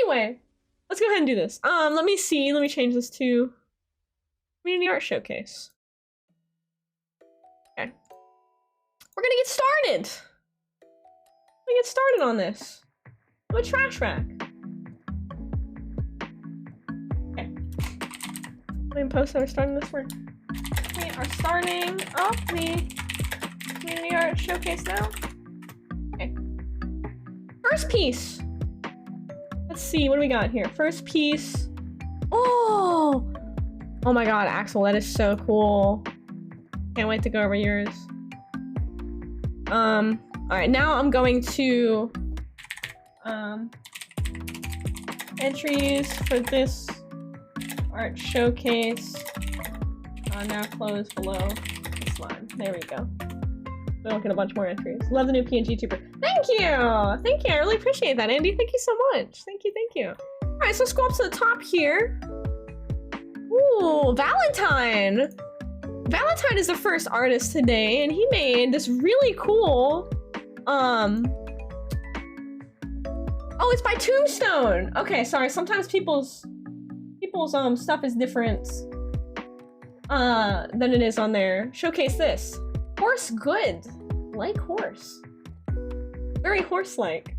Anyway, let's go ahead and do this. Let me see. Let me change this to Community Art Showcase. Okay. We're gonna get started. Let me get started on this. I'm a trash rack. Okay. Let me post that we're starting this work. We are starting off the Community Art Showcase now. Okay. First piece. Let's see, what do we got here? First piece. Oh! Oh my god, Axel, that is so cool. Can't wait to go over yours. Alright, now I'm going to entries for this art showcase. Now close below this line. There we go. We don't get a bunch more entries. Love the new PNG tuber. Thank you! Thank you, I really appreciate that, Andy. Thank you so much. Thank you, thank you. Alright, so let's go up to the top here. Ooh, Valentine! Valentine is the first artist today, and he made this really cool, oh, it's by Tombstone! Okay, sorry, sometimes people's stuff is different, than it is on there. Showcase this. Horse good. Like horse. Very horse-like.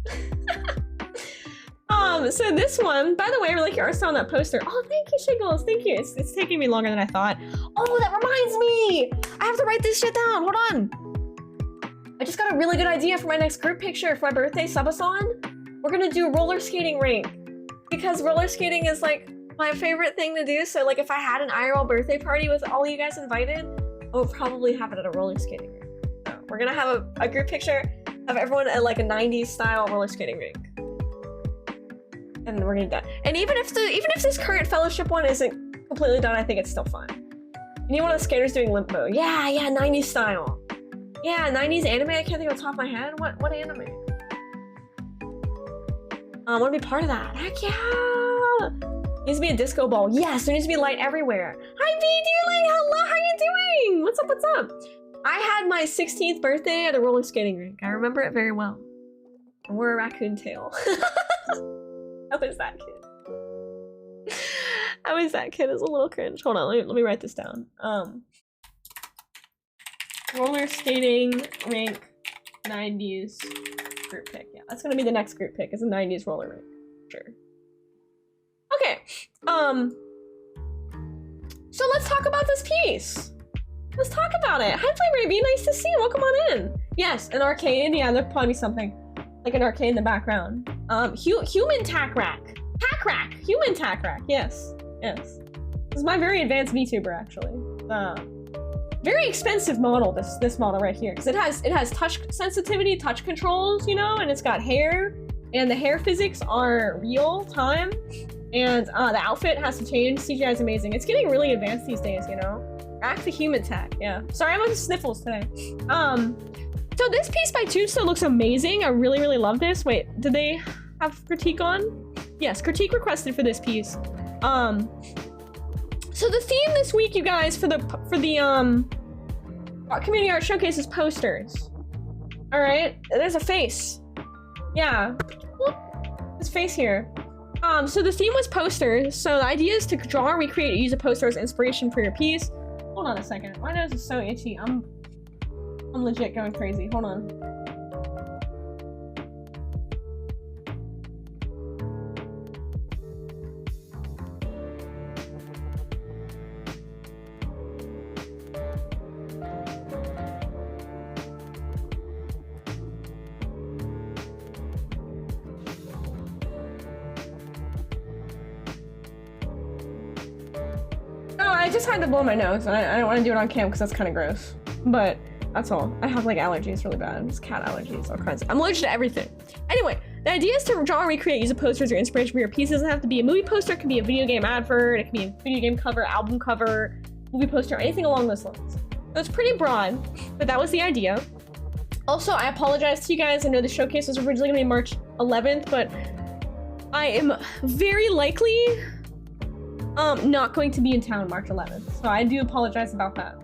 So this one, by the way, I really like your art style on that poster. Oh, thank you, Shiggles. Thank you. It's taking me longer than I thought. Oh, that reminds me! I have to write this shit down. Hold on. I just got a really good idea for my next group picture for my birthday subathon. We're gonna do roller skating rink. Because roller skating is like my favorite thing to do. So like if I had an IRL birthday party with all you guys invited, I would probably have it at a roller skating rink. So we're gonna have a group picture of everyone at like a 90s style roller skating rink. And we're gonna do that. And even if this current fellowship one isn't completely done, I think it's still fun. You need one of the skaters doing limp mode. Yeah, 90s style. Yeah, 90s anime. I can't think off the top of my head. What anime? I want to be part of that. Heck yeah! Needs to be a disco ball. Yes, there needs to be light everywhere. Hi, B Dearly. Hello. How you doing? What's up? What's up? I had my 16th birthday at a roller skating rink. I remember it very well. I wore a raccoon tail. How was that kid? How was that kid? It's a little cringe. Hold on, let me write this down. Roller skating rink 90s group pick. Yeah, that's gonna be the next group pick. Is a 90s roller rink. Sure. Okay. So let's talk about this piece. Let's talk about it. Hi, Play Raby. Nice to see you. Welcome on in. Yes, an arcade. Yeah, there'll probably be something like an arcade in the background. Human tack rack. Tack rack. Human tack rack. Yes. Yes. This is my very advanced VTuber, actually. Very expensive model, this model right here, because it has touch sensitivity, touch controls, you know, and it's got hair, and the hair physics are real time, and the outfit has to change. CGI is amazing. It's getting really advanced these days, you know. Rack the human tack. Yeah. Sorry, I'm on sniffles today. So this piece by Tombstone looks amazing. I really, really love this. Wait, did they have critique on? Yes, critique requested for this piece. So the theme this week, you guys, for the Community Art Showcase is posters. All right, there's a face. Yeah, this face here. So the theme was posters. So the idea is to draw, recreate, and use a poster as inspiration for your piece. Hold on a second. My nose is so itchy. I'm legit going crazy. Hold on. I just had to blow my nose, and I don't want to do it on cam because that's kind of gross. But that's all. I have like allergies really bad. It's cat allergies, all kinds. I'm allergic to everything. Anyway, the idea is to draw and recreate, use a poster as your inspiration for your piece. It doesn't have to be a movie poster. It can be a video game advert. It can be a video game cover, album cover, movie poster, anything along those lines. So it's pretty broad, but that was the idea. Also, I apologize to you guys. I know the showcase was originally going to be March 11th, but I am very likely not going to be in town March 11th. So I do apologize about that.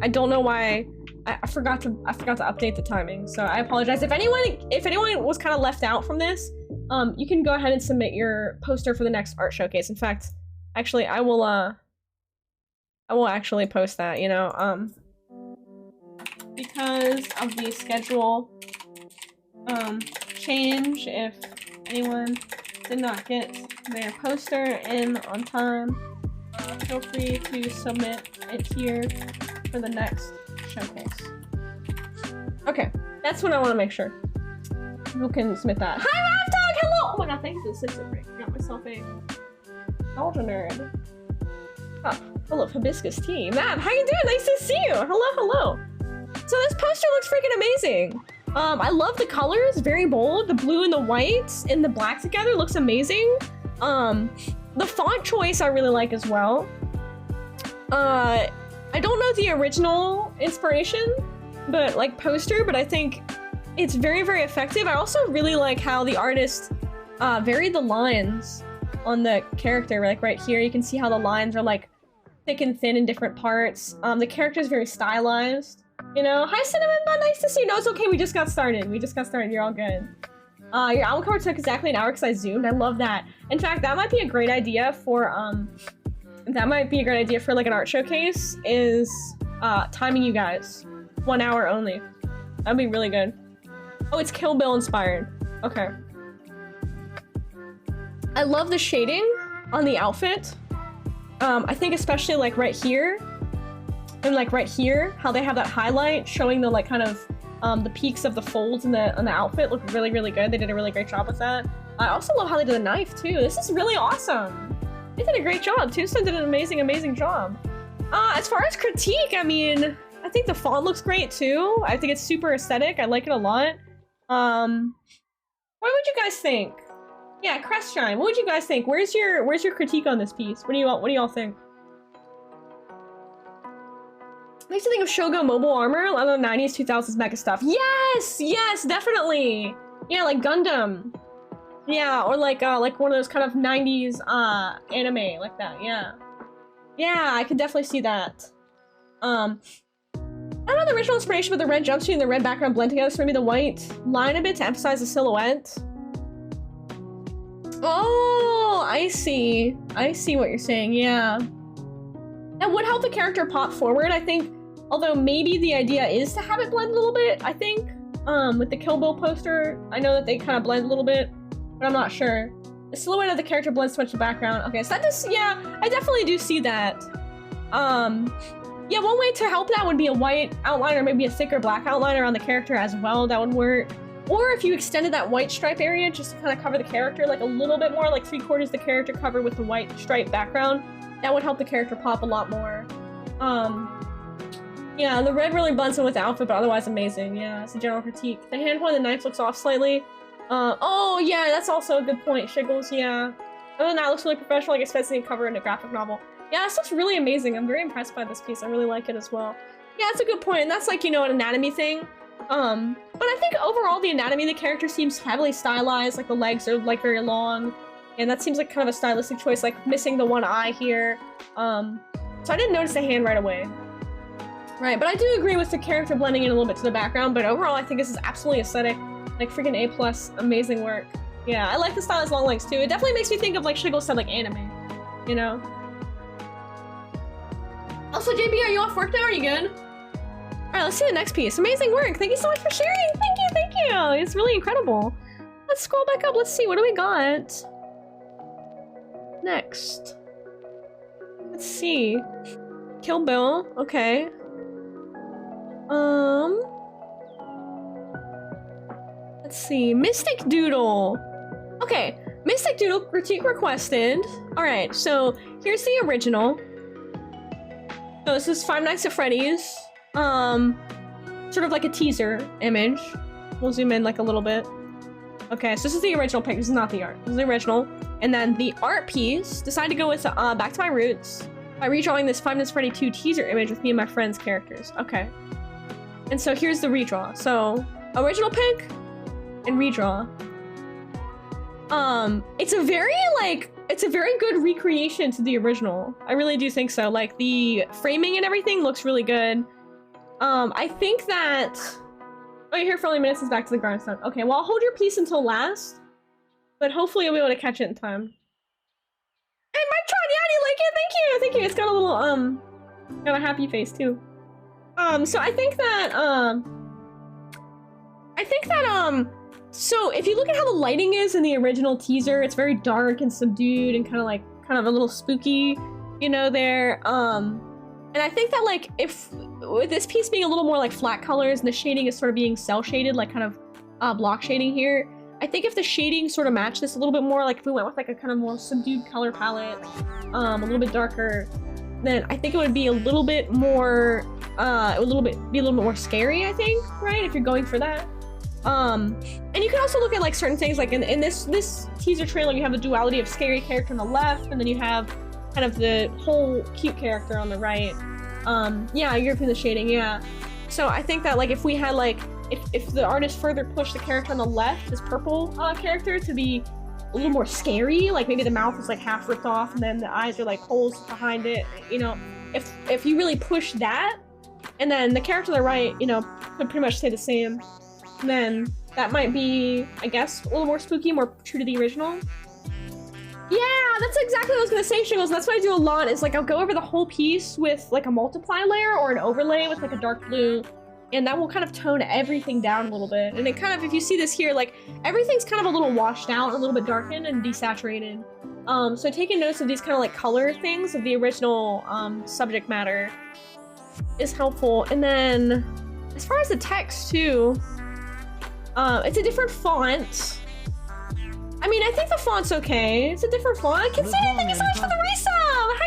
I don't know why I forgot to update the timing, so I apologize. If anyone was kind of left out from this, you can go ahead and submit your poster for the next art showcase. In fact, actually, I will actually post that, you know, because of the schedule change. If anyone did not get their poster in on time, feel free to submit it here for the next showcase. Okay, that's what I want to make sure. Who can submit that? Hi, Ravdog! Hello! Oh my god, thank you for the sister break. Got myself a nostalgia nerd. Oh, full of hibiscus tea. Matt, how you doing? Nice to see you! Hello, hello! So this poster looks freaking amazing! I love the colors, very bold. The blue and the white and the black together looks amazing. The font choice I really like as well. I don't know the original inspiration, but like poster, but I think it's very, very effective. I also really like how the artist varied the lines on the character. Like right here, you can see how the lines are like thick and thin in different parts. The character is very stylized. You know, hi Cinnamon Bun, nice to see you. No, it's okay, we just got started. You're all good. Your album cover took exactly an hour because I zoomed. I love that. In fact, that might be a great idea for like an art showcase, is timing you guys. 1 hour only. That'd be really good. Oh, it's Kill Bill inspired. Okay. I love the shading on the outfit. I think especially like right here, and like right here, how they have that highlight showing the like kind of the peaks of the folds in the outfit look really, really good. They did a really great job with that. I also love how they did the knife too. This is really awesome. They did a great job. Tombstone did an amazing, amazing job. As far as critique, I mean, I think the font looks great too. I think it's super aesthetic. I like it a lot. What would you guys think? Yeah, Crest Shine. What would you guys think? Where's your critique on this piece? What do y'all think? Makes you think of Shogo mobile armor, a lot of 90s, 2000s mecha stuff. Yes, yes, definitely. Yeah, like Gundam. Yeah, or like one of those kind of 90s anime like that. Yeah, yeah, I could definitely see that. I don't know the original inspiration, but the red jumpsuit and the red background blend together, so maybe the white line a bit to emphasize the silhouette. Oh, I see what you're saying. Yeah, that would help the character pop forward, I think. Although maybe the idea is to have it blend a little bit, I think. With the Kill Bill poster, I know that they kind of blend a little bit, but I'm not sure. The silhouette of the character blends too much to the background. Okay, so that just, yeah, I definitely do see that. Yeah, one way to help that would be a white outline or maybe a thicker black outline around the character as well. That would work. Or if you extended that white stripe area just to kind of cover the character like a little bit more, like 3/4 of the character covered with the white stripe background, that would help the character pop a lot more. Yeah, the red really blends in with the outfit, but otherwise amazing. Yeah, it's a general critique. The hand point of the knife looks off slightly. Oh yeah, that's also a good point, Shiggles, yeah. Other than that, it looks really professional, like it's a cover in a graphic novel. Yeah, this looks really amazing. I'm very impressed by this piece. I really like it as well. Yeah, that's a good point, and that's like, you know, an anatomy thing. But I think overall the anatomy of the character seems heavily stylized, like the legs are like very long, and that seems like kind of a stylistic choice, like missing the one eye here. So I didn't notice the hand right away. Right, but I do agree with the character blending in a little bit to the background, but overall I think this is absolutely aesthetic. Like freaking A+, amazing work. Yeah, I like the stylized long legs too. It definitely makes me think of like Shiggles said, like anime, you know? Also, JB, are you off work now? Are you good? Alright, let's see the next piece. Amazing work. Thank you so much for sharing. Thank you, thank you. It's really incredible. Let's scroll back up. Let's see, what do we got next? Let's see. Kill Bill, okay. Let's see, Mystic Doodle. Okay, Mystic Doodle critique requested. All right, so here's the original. So this is Five Nights at Freddy's. Sort of like a teaser image. We'll zoom in like a little bit. Okay, so this is the original pic. This is not the art. This is the original. And then the art piece, decided to go with Back to My Roots by redrawing this Five Nights at Freddy 2 teaser image with me and my friends' characters. Okay. And so here's the redraw. So original pic and redraw. It's a very good recreation to the original. I really do think so. Like the framing and everything looks really good. I think that... Oh, you're here for only minutes, is back to the grindstone. Okay, well, I'll hold your piece until last. But hopefully you'll be able to catch it in time. Hey, Mictron, yeah, do you like it? Thank you, thank you. It's got a little, got a happy face, too. So I think that, so if you look at how the lighting is in the original teaser, it's very dark and subdued and kind of a little spooky, you know, there. And I think that, like, if, with this piece being a little more like flat colors and the shading is sort of being cell shaded, like kind of block shading here, I think if the shading sort of matched this a little bit more, like if we went with like a kind of more subdued color palette, a little bit darker, then I think it would be a little bit more, be a little bit more scary, I think, right? If you're going for that. And you can also look at like certain things, like in this teaser trailer, you have the duality of scary character on the left, and then you have kind of the whole cute character on the right. Yeah, you're from the shading, yeah. So I think that like if we had like, if the artist further pushed the character on the left, this purple character, to be a little more scary, like maybe the mouth is like half ripped off and then the eyes are like holes behind it, you know, if you really push that, and then the character on the right, you know, could pretty much stay the same, then that might be, I guess, a little more spooky, more true to the original. Yeah, that's exactly what I was gonna say, Shingles. That's what I do a lot, is like I'll go over the whole piece with like a multiply layer or an overlay with like a dark blue, and that will kind of tone everything down a little bit. And it kind of, if you see this here, like everything's kind of a little washed out, a little bit darkened and desaturated. So taking notice of these kind of like color things of the original subject matter is helpful. And then as far as the text too, it's a different font. I mean, I think the font's okay. It's a different font. I can see it. Thank you so much for the resub. How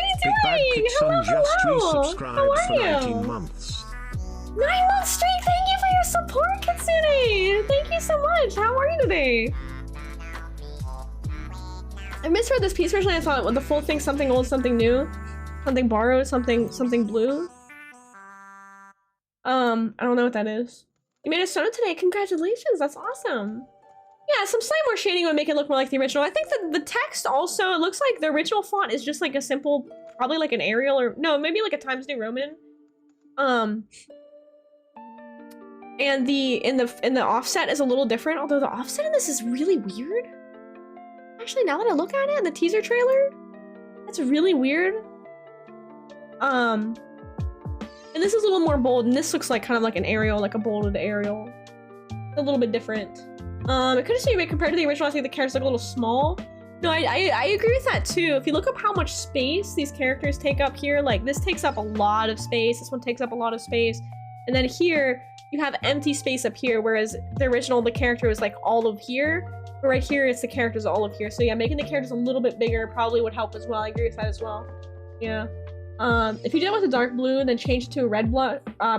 you doing? Hello. How are you? 9 months. 9 months straight. Thank you for your support, Kitsune. Thank you so much. How are you today? I misread this piece originally. I thought the full thing, something old, something new, something borrowed, something blue. I don't know what that is. You made a soda today. Congratulations. That's awesome. Yeah, some slight more shading would make it look more like the original. I think that the text also, it looks like the original font is just like a simple, probably like an Arial, or no, maybe like a Times New Roman. And in the offset is a little different, although the offset in this is really weird. Actually, now that I look at it in the teaser trailer, that's really weird. And this is a little more bold, and this looks like kind of like an Arial, like a bolded Arial. A little bit different. It could just be compared to the original. I think the characters look a little small. No, I agree with that too. If you look up how much space these characters take up here, like this takes up a lot of space. This one takes up a lot of space. And then here, you have empty space up here, whereas the original, the character was like all of here. But right here, it's the characters all of here. So yeah, making the characters a little bit bigger probably would help as well. I agree with that as well. Yeah. If you did it with a dark blue and then change it to a red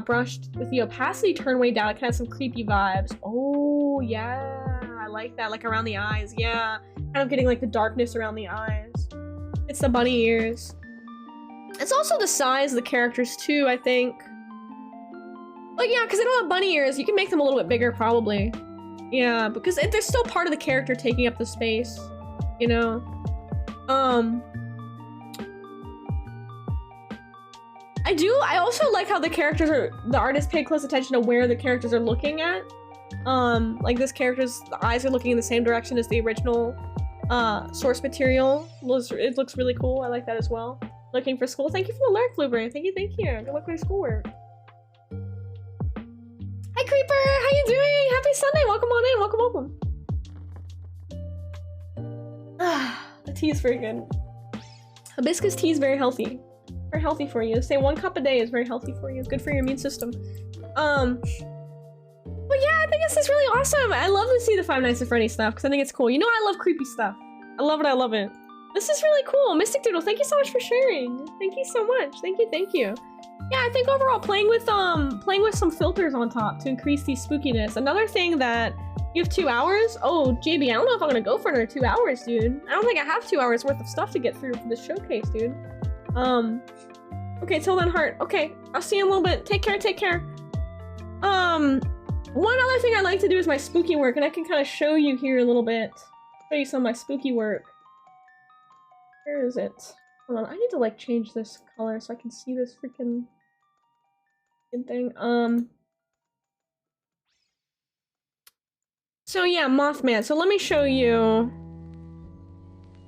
brushed with the opacity turned way down, it can have some creepy vibes. Oh, yeah. I like that. Like around the eyes. Yeah. Kind of getting like the darkness around the eyes. It's the bunny ears. It's also the size of the characters too, I think. Like, yeah, because they don't have bunny ears. You can make them a little bit bigger, probably. Yeah, because they're still part of the character taking up the space. You know? I also like how the artist paid close attention to where the characters are looking at. Like this character's, the eyes are looking in the same direction as the original source material. It looks really cool. I like that as well. Looking for school. Thank you for the alert, Blueberry. Thank you. Good luck with your schoolwork. Hi, Creeper. How you doing? Happy Sunday. Welcome on in. Welcome. The tea is very good. Hibiscus tea is very healthy. Very healthy for you. Say 1 cup a day is very healthy for you. It's good for your immune system. But yeah, I think this is really awesome. I love to see the Five Nights at Freddy's stuff because I think it's cool. You know I love creepy stuff. I love it. I love it. This is really cool. Mystic Doodle, thank you so much for sharing. Thank you so much. Thank you. Yeah, I think overall playing with some filters on top to increase the spookiness. Another thing that you have 2 hours. Oh, JB, I don't know if I'm gonna go for another 2 hours, dude. I don't think I have 2 hours worth of stuff to get through for this showcase, dude. Okay, till then, heart. Okay, I'll see you in a little bit. Take care. One other thing I like to do is my spooky work, and I can kind of show you here a little bit. Show you some of my spooky work. Where is it? Hold on, I need to like change this color so I can see this freaking Good thing. So yeah, Mothman. So let me show you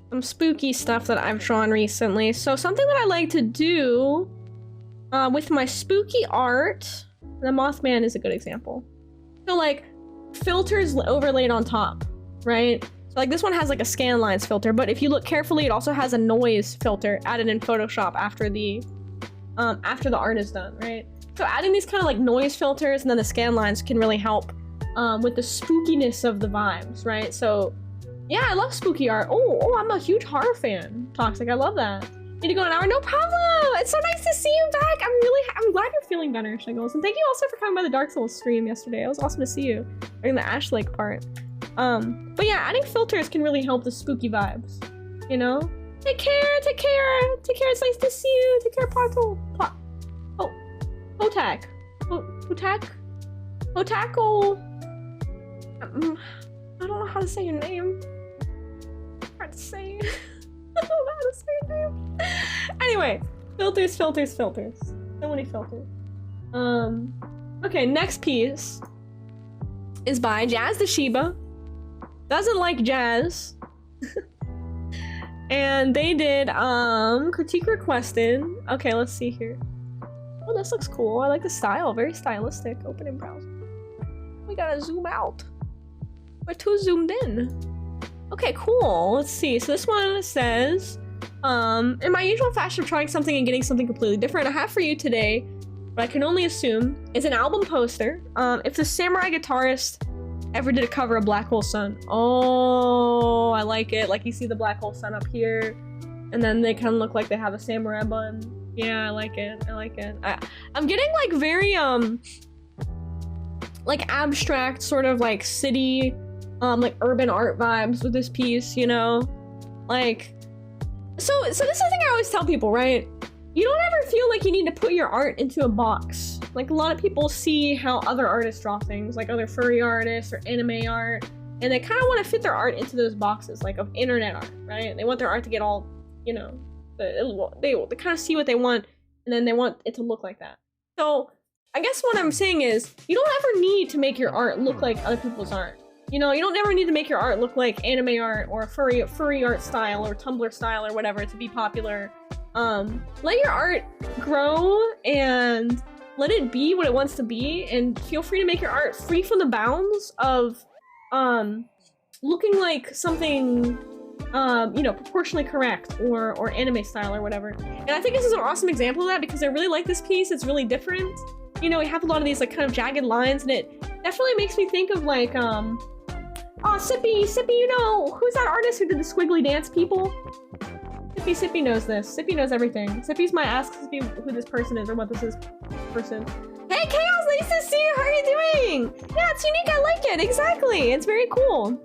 some spooky stuff that I've drawn recently. So something that I like to do with my spooky art, the Mothman is a good example. So like filters overlaid on top, right? So like this one has like a scan lines filter, but if you look carefully, it also has a noise filter added in Photoshop after the art is done, right? So adding these kind of like noise filters and then the scan lines can really help with the spookiness of the vibes, right? So yeah, I love spooky art. Oh, I'm a huge horror fan. Toxic, I love that. Need to go an hour? No problem. It's so nice to see you back. I'm glad you're feeling better, Shiggles. And thank you also for coming by the Dark Souls stream yesterday. It was awesome to see you during the Ash Lake part. But yeah, adding filters can really help the spooky vibes, you know? Take care, take care, take care. It's nice to see you. Take care, Pato. Oh, Hotak. Hotak? Hotako. I don't know how to say your name. Hard to say. I don't know how to say your name. Anyway, filters. So many filters. Okay, next piece is by Jazz the Shiba. Doesn't like jazz. And they did critique requested. Okay, let's see here. Oh, this looks cool. I like the style. Very stylistic. Open in browser. We gotta zoom out. We're too zoomed in. Okay, cool. Let's see. So this one says, in my usual fashion of trying something and getting something completely different, I have for you today, but I can only assume, is an album poster. If the samurai guitarist ever did a cover of Black Hole Sun. Oh, I like it. Like you see the Black Hole Sun up here, and then they kind of look like they have a samurai bun. Yeah, I like it. I like it. I'm getting like very, like abstract sort of like city, like urban art vibes with this piece, you know? Like, so this is the thing I always tell people, right? You don't ever feel like you need to put your art into a box. Like a lot of people see how other artists draw things, like other furry artists or anime art, and they kind of want to fit their art into those boxes, like of internet art, right? They want their art to get all, you know, they kind of see what they want, and then they want it to look like that. So I guess what I'm saying is, you don't ever need to make your art look like other people's art. You know, you don't ever need to make your art look like anime art or furry art style or Tumblr style or whatever to be popular. Let your art grow and let it be what it wants to be, and feel free to make your art free from the bounds of looking like something you know, proportionally correct or anime style or whatever. And I think this is an awesome example of that because I really like this piece. It's really different. You know, we have a lot of these like kind of jagged lines, and it definitely makes me think of like oh, Sippy, you know, who's that artist who did the squiggly dance people? Sippy knows this. Sippy knows everything. Sippy's my ask Sippy who this person is or what this is person. Hey Chaos, nice to see you. How are you doing? Yeah, it's unique. I like it. Exactly. It's very cool.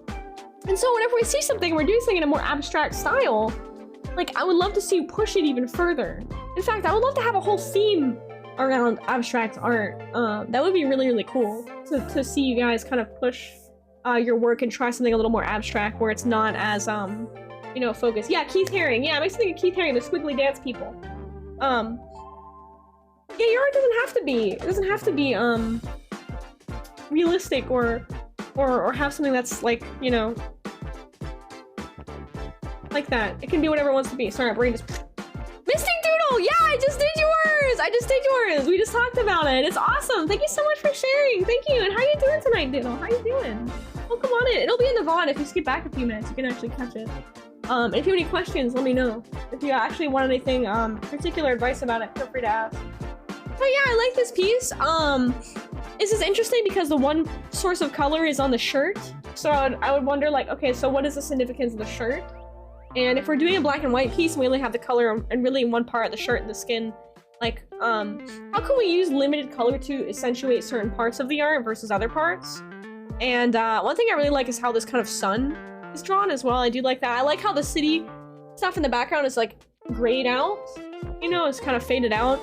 And so whenever we see something, we're doing something in a more abstract style, like I would love to see you push it even further. In fact, I would love to have a whole theme around abstract art. That would be really, really cool to see you guys kind of push your work and try something a little more abstract where it's not as you know, focused. Yeah, Keith Haring. Yeah, it makes me think of Keith Haring, the squiggly dance people. Yeah, your art doesn't have to be realistic or have something that's like, you know, like that. It can be whatever it wants to be. Sorry, my brain just Mystic Doodle! Yeah, I just did yours! We just talked about it. It's awesome. Thank you so much for sharing. Thank you. And how you doing tonight, Doodle? How you doing? Oh, come on in. It'll be in the VOD. If you skip back a few minutes, you can actually catch it. And if you have any questions, let me know. If you actually want anything, particular advice about it, feel free to ask. But yeah, I like this piece. This is interesting because the one source of color is on the shirt. So I would wonder, like, okay, so what is the significance of the shirt? And if we're doing a black and white piece and we only have the color and really one part of the shirt and the skin, like, how can we use limited color to accentuate certain parts of the art versus other parts? And one thing I really like is how this kind of sun is drawn as well. I do like that. I like how the city stuff in the background is like grayed out. You know, it's kind of faded out.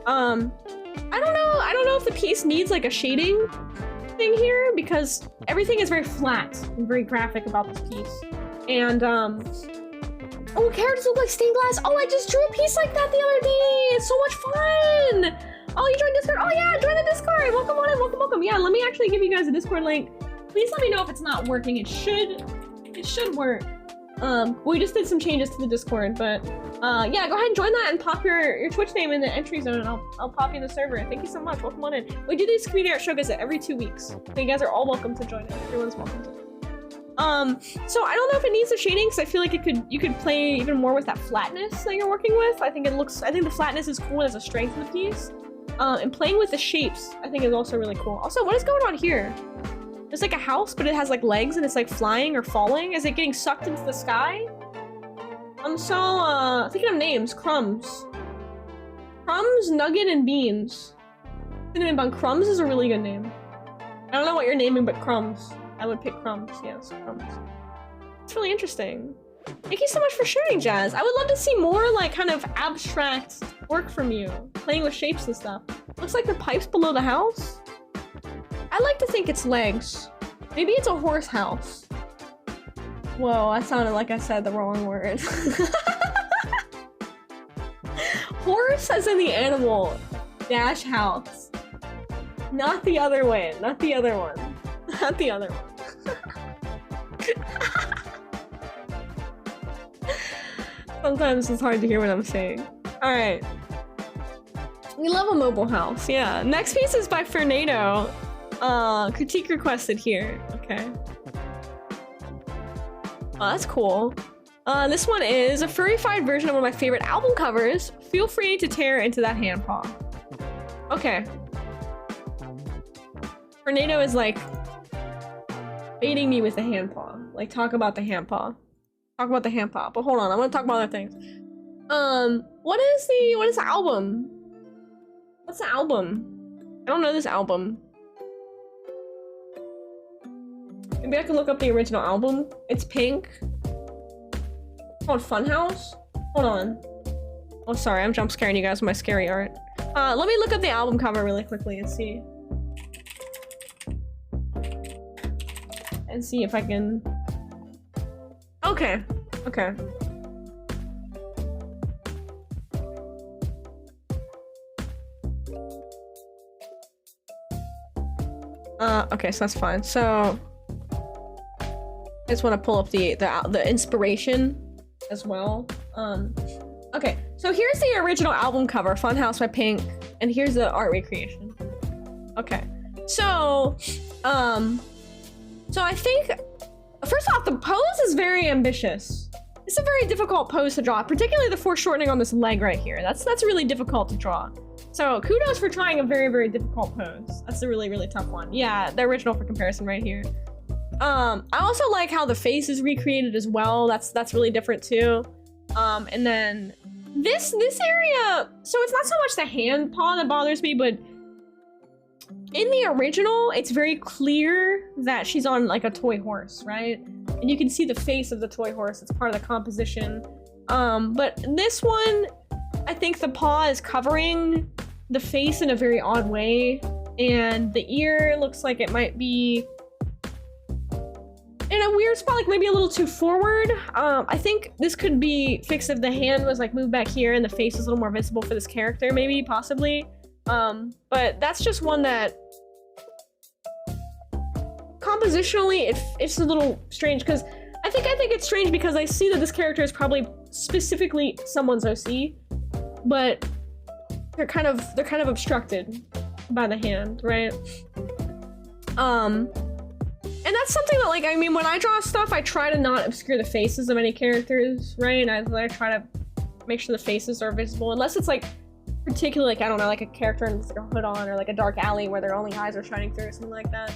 I don't know if the piece needs like a shading thing here because everything is very flat and very graphic about this piece. And oh, characters look like stained glass. Oh, I just drew a piece like that the other day. It's so much fun. Oh, you joined Discord? Oh yeah, join the Discord! Welcome on in, welcome, welcome. Yeah, let me actually give you guys a Discord link. Please let me know if it's not working. It should work. We just did some changes to the Discord, but yeah, go ahead and join that and pop your Twitch name in the entry zone and I'll pop you in the server. Thank you so much, welcome on in. We do these community art show visit every 2 weeks. So you guys are all welcome to join it. Everyone's welcome to. So I don't know if it needs the shading because I feel like you could play even more with that flatness that you're working with. I think the flatness is cool as a strength of the piece. And playing with the shapes I think is also really cool. Also, what is going on here? There's like a house, but it has like legs and it's like flying or falling. Is it getting sucked into the sky? I'm so thinking of names. Crumbs, Nugget, and Beans. Cinnamon Bun. Crumbs is a really good name. I don't know what you're naming, but Crumbs. I would pick Crumbs. Yes, Crumbs. It's really interesting. Thank you so much for sharing, Jazz. I would love to see more like kind of abstract work from you, playing with shapes and stuff. Looks like the pipes below the house. I like to think it's legs. Maybe it's a horse house. Whoa, that sounded like I said the wrong word. Horse as in the animal dash house. Not the other way, not the other one. Not the other one. Sometimes it's hard to hear what I'm saying. Alright. We love a mobile house, yeah. Next piece is by Fernando. Critique requested here. Okay. Oh, that's cool. This one is a furrified version of one of my favorite album covers. Feel free to tear into that hand paw. Okay. Fernando is like baiting me with the hand paw. Like, talk about the hand paw. Talk about the hand paw. But hold on, I'm gonna talk about other things. What is the album? What's the album? I don't know this album. Maybe I can look up the original album. It's pink. It's called Funhouse. Hold on. Oh, sorry, I'm jump scaring you guys with my scary art. Let me look up the album cover really quickly and see. And see if I can... Okay. Okay. Okay, so that's fine. So... I just want to pull up the inspiration as well. Okay, so here's the original album cover, Funhouse by Pink, and here's the art recreation. Okay, so I think, first off, the pose is very ambitious. It's a very difficult pose to draw, particularly the foreshortening on this leg right here. That's really difficult to draw. So kudos for trying a very, very difficult pose. That's a really, really tough one. Yeah, the original for comparison right here. I also like how the face is recreated as well. That's really different too. And then this area, so it's not so much the hand paw that bothers me, but in the original, it's very clear that she's on like a toy horse, right? And you can see the face of the toy horse. It's part of the composition. But this one, I think the paw is covering the face in a very odd way. And the ear looks like it might be in a weird spot, like maybe a little too forward. I think this could be fixed if the hand was like moved back here and the face is a little more visible for this character, maybe, possibly. But that's just one that compositionally it's a little strange, because I think it's strange because I see that this character is probably specifically someone's OC, but they're kind of obstructed by the hand, right? And that's something that, like, I mean, when I draw stuff, I try to not obscure the faces of any characters, right? I try to make sure the faces are visible, unless it's like particularly, like, I don't know, like a character with like a hood on, or like a dark alley where their only eyes are shining through or something like that.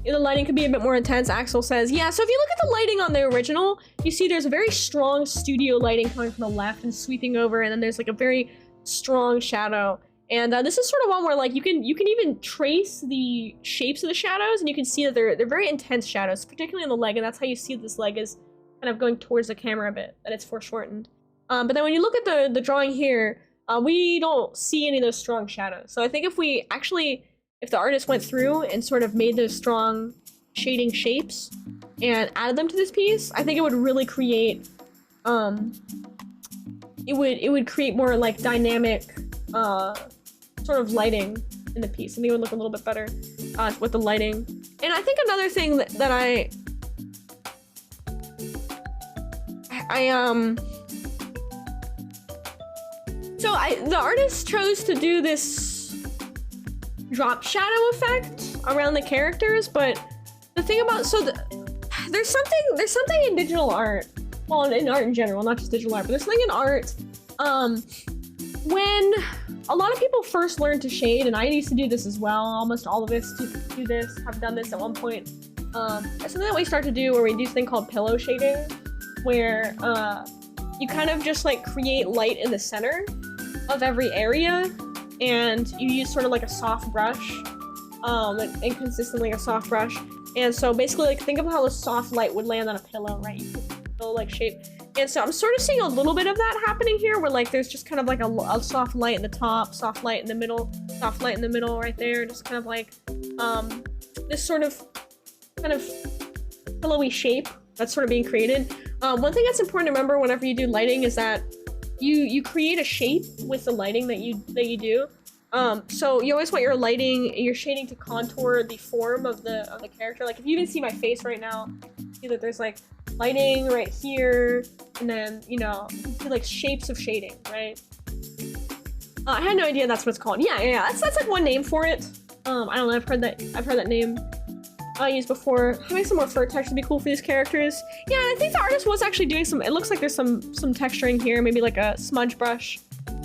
The lighting could be a bit more intense, Axel says. Yeah, so if you look at the lighting on the original, you see there's a very strong studio lighting coming from the left and sweeping over, and then there's like a very strong shadow. And this is sort of one where, like, you can even trace the shapes of the shadows, and you can see that they're very intense shadows, particularly on the leg, and that's how you see this leg is kind of going towards the camera a bit, that it's foreshortened. But then when you look at the drawing here, we don't see any of those strong shadows. So I think if the artist went through and sort of made those strong shading shapes and added them to this piece, I think it would really create, it would create more, like, dynamic sort of lighting in the piece. I think it would look a little bit better with the lighting. And I think another thing that the artist chose to do this drop shadow effect around the characters, but the thing about, there's something in digital art, well, in art in general, not just digital art, but there's something in art, when a lot of people first learn to shade, and I used to do this as well, almost all of us do this, have done this at one point. It's something that we start to do where we do this thing called pillow shading, where you kind of just like create light in the center of every area, and you use sort of like a soft brush, and consistently a soft brush. And so basically, like, think of how the soft light would land on a pillow, right? You put pillow like shape. And so I'm sort of seeing a little bit of that happening here, where like there's just kind of like a soft light in the top, soft light in the middle, soft light in the middle right there, just kind of like this sort of kind of pillowy shape that's sort of being created. One thing that's important to remember whenever you do lighting is that you create a shape with the lighting that you do. So you always want your shading to contour the form of the character. Like if you even see my face right now, you see that there's like lighting right here, and then you see like shapes of shading, right? I had no idea that's what it's called. Yeah. That's like one name for it. I don't know. I've heard that name used before. Having some more fur texture would be cool for these characters. Yeah, and I think the artist was actually doing some. It looks like there's some texturing here, maybe like a smudge brush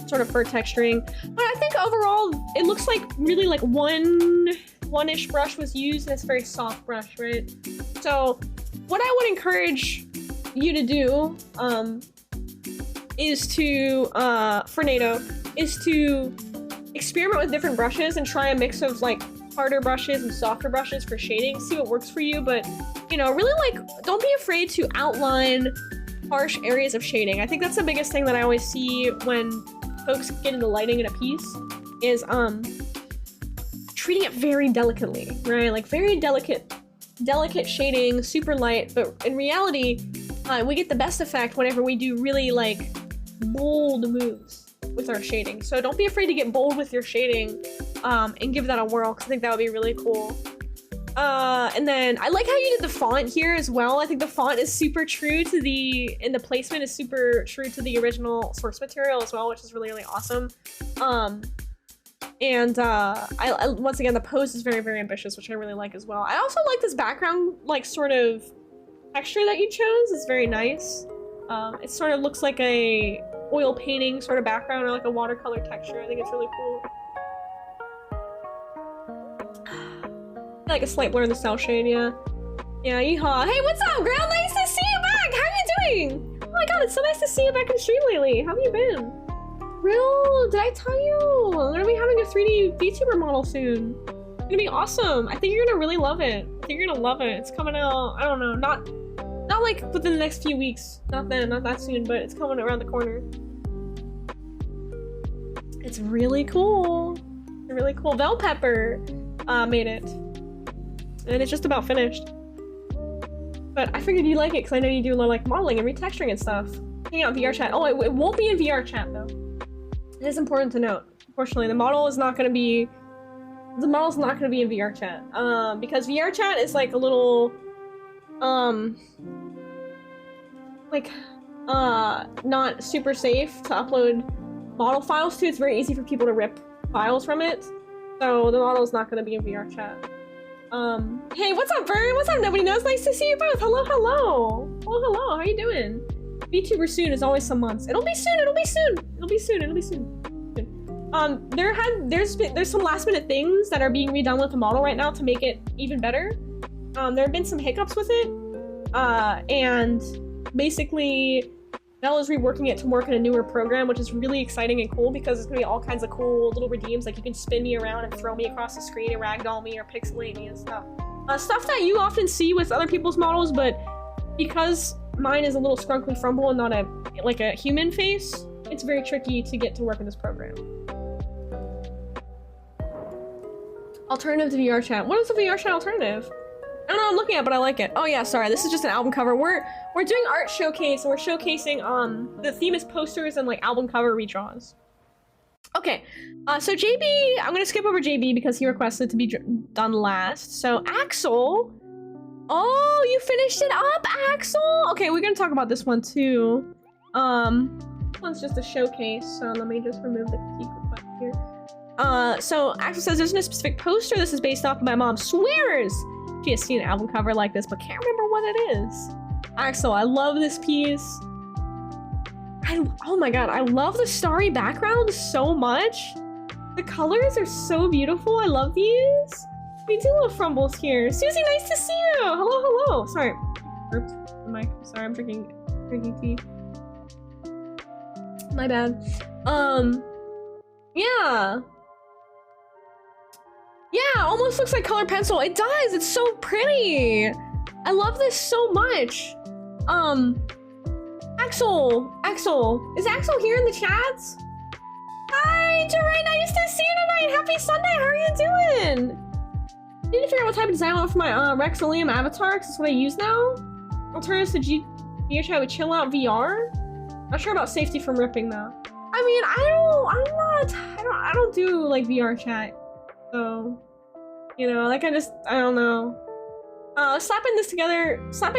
sort of fur texturing. But I think overall, it looks like really like one-ish brush was used, and it's a very soft brush, right? So what I would encourage you to do is to, for NATO, is to experiment with different brushes and try a mix of like harder brushes and softer brushes for shading, see what works for you. But really like, don't be afraid to outline harsh areas of shading. I think that's the biggest thing that I always see when folks get into lighting in a piece is treating it very delicately, right? Like very delicate shading, super light, but in reality, we get the best effect whenever we do really like bold moves with our shading. So don't be afraid to get bold with your shading and give that a whirl, because I think that would be really cool. And then I like how you did the font here as well. I think the font is super true to and the placement is super true to the original source material as well, which is really, really awesome. And I once again, the pose is very, very ambitious, which I really like as well. I also like this background, like, sort of texture that you chose. It's very nice. It sort of looks like a oil painting sort of background, or like a watercolor texture. I think it's really cool. Like a slight blur in the cell shade, yeah. Yeah, yeehaw. Hey, what's up, girl? Nice to see you back! How you doing? Oh my god, it's so nice to see you back in stream lately. How have you been? Real? Did I tell you? I'm gonna be having a 3D VTuber model soon. It's gonna be awesome. I think you're gonna really love it. I think you're gonna love it. It's coming out, I don't know, not like within the next few weeks. Not that soon, but it's coming around the corner. It's really cool. Really cool. Vel Pepper made it. And it's just about finished. But I figured you like it because I know you do a lot of like modeling and retexturing and stuff. Hang out in VR chat. Oh, it won't be in VR chat though. It is important to note. Unfortunately, the model is not going to be in VR chat. Because VR chat is like a little not super safe to upload model files to. It's very easy for people to rip files from it. So the model is not going to be in VR chat. Hey, what's up, Vern? What's up, Nobody Knows? Nice to see you both. Hello, hello. Oh, hello. How you doing? VTuber soon is always some months. It'll be soon. There's some last minute things that are being redone with the model right now to make it even better. There have been some hiccups with it. And basically Belle is reworking it to work in a newer program, which is really exciting and cool because it's gonna be all kinds of cool little redeems. Like you can spin me around and throw me across the screen and ragdoll me or pixelate me and stuff. Stuff that you often see with other people's models, but because mine is a little scrunkly frumble and not a human face, it's very tricky to get to work in this program. Alternative to VR chat. What is the VR chat alternative? I don't know what I'm looking at, but I like it. Oh yeah, sorry, this is just an album cover. We're doing art showcase, and we're showcasing the theme is posters and like album cover redraws. Okay, so JB, I'm gonna skip over JB because he requested to be done last. So Axel, oh, you finished it up, Axel. Okay, we're gonna talk about this one too. This one's just a showcase, so let me just remove the critique request here. So Axel says there's no specific poster. This is based off of my mom swears she has seen an album cover like this, but can't remember what it is. Axel, I love this piece. Oh my god, I love the starry background so much. The colors are so beautiful. I love these. We do little frumbles here. Susie, nice to see you. Hello, hello. Sorry. Oops. Mike. Sorry, I'm drinking tea. My bad. Yeah. Yeah, almost looks like colored pencil. It does. It's so pretty. I love this so much. Axel, is Axel here in the chats? Hi, Joray, nice to see you tonight. Happy Sunday, how are you doing? I need to figure out what type of design I want for my Rexilium avatar, because that's what I use now. Alternatives to GHI with chill out VR. Not sure about safety from ripping though. I mean, I don't do like VR chat, so you know, like I don't know. Slapping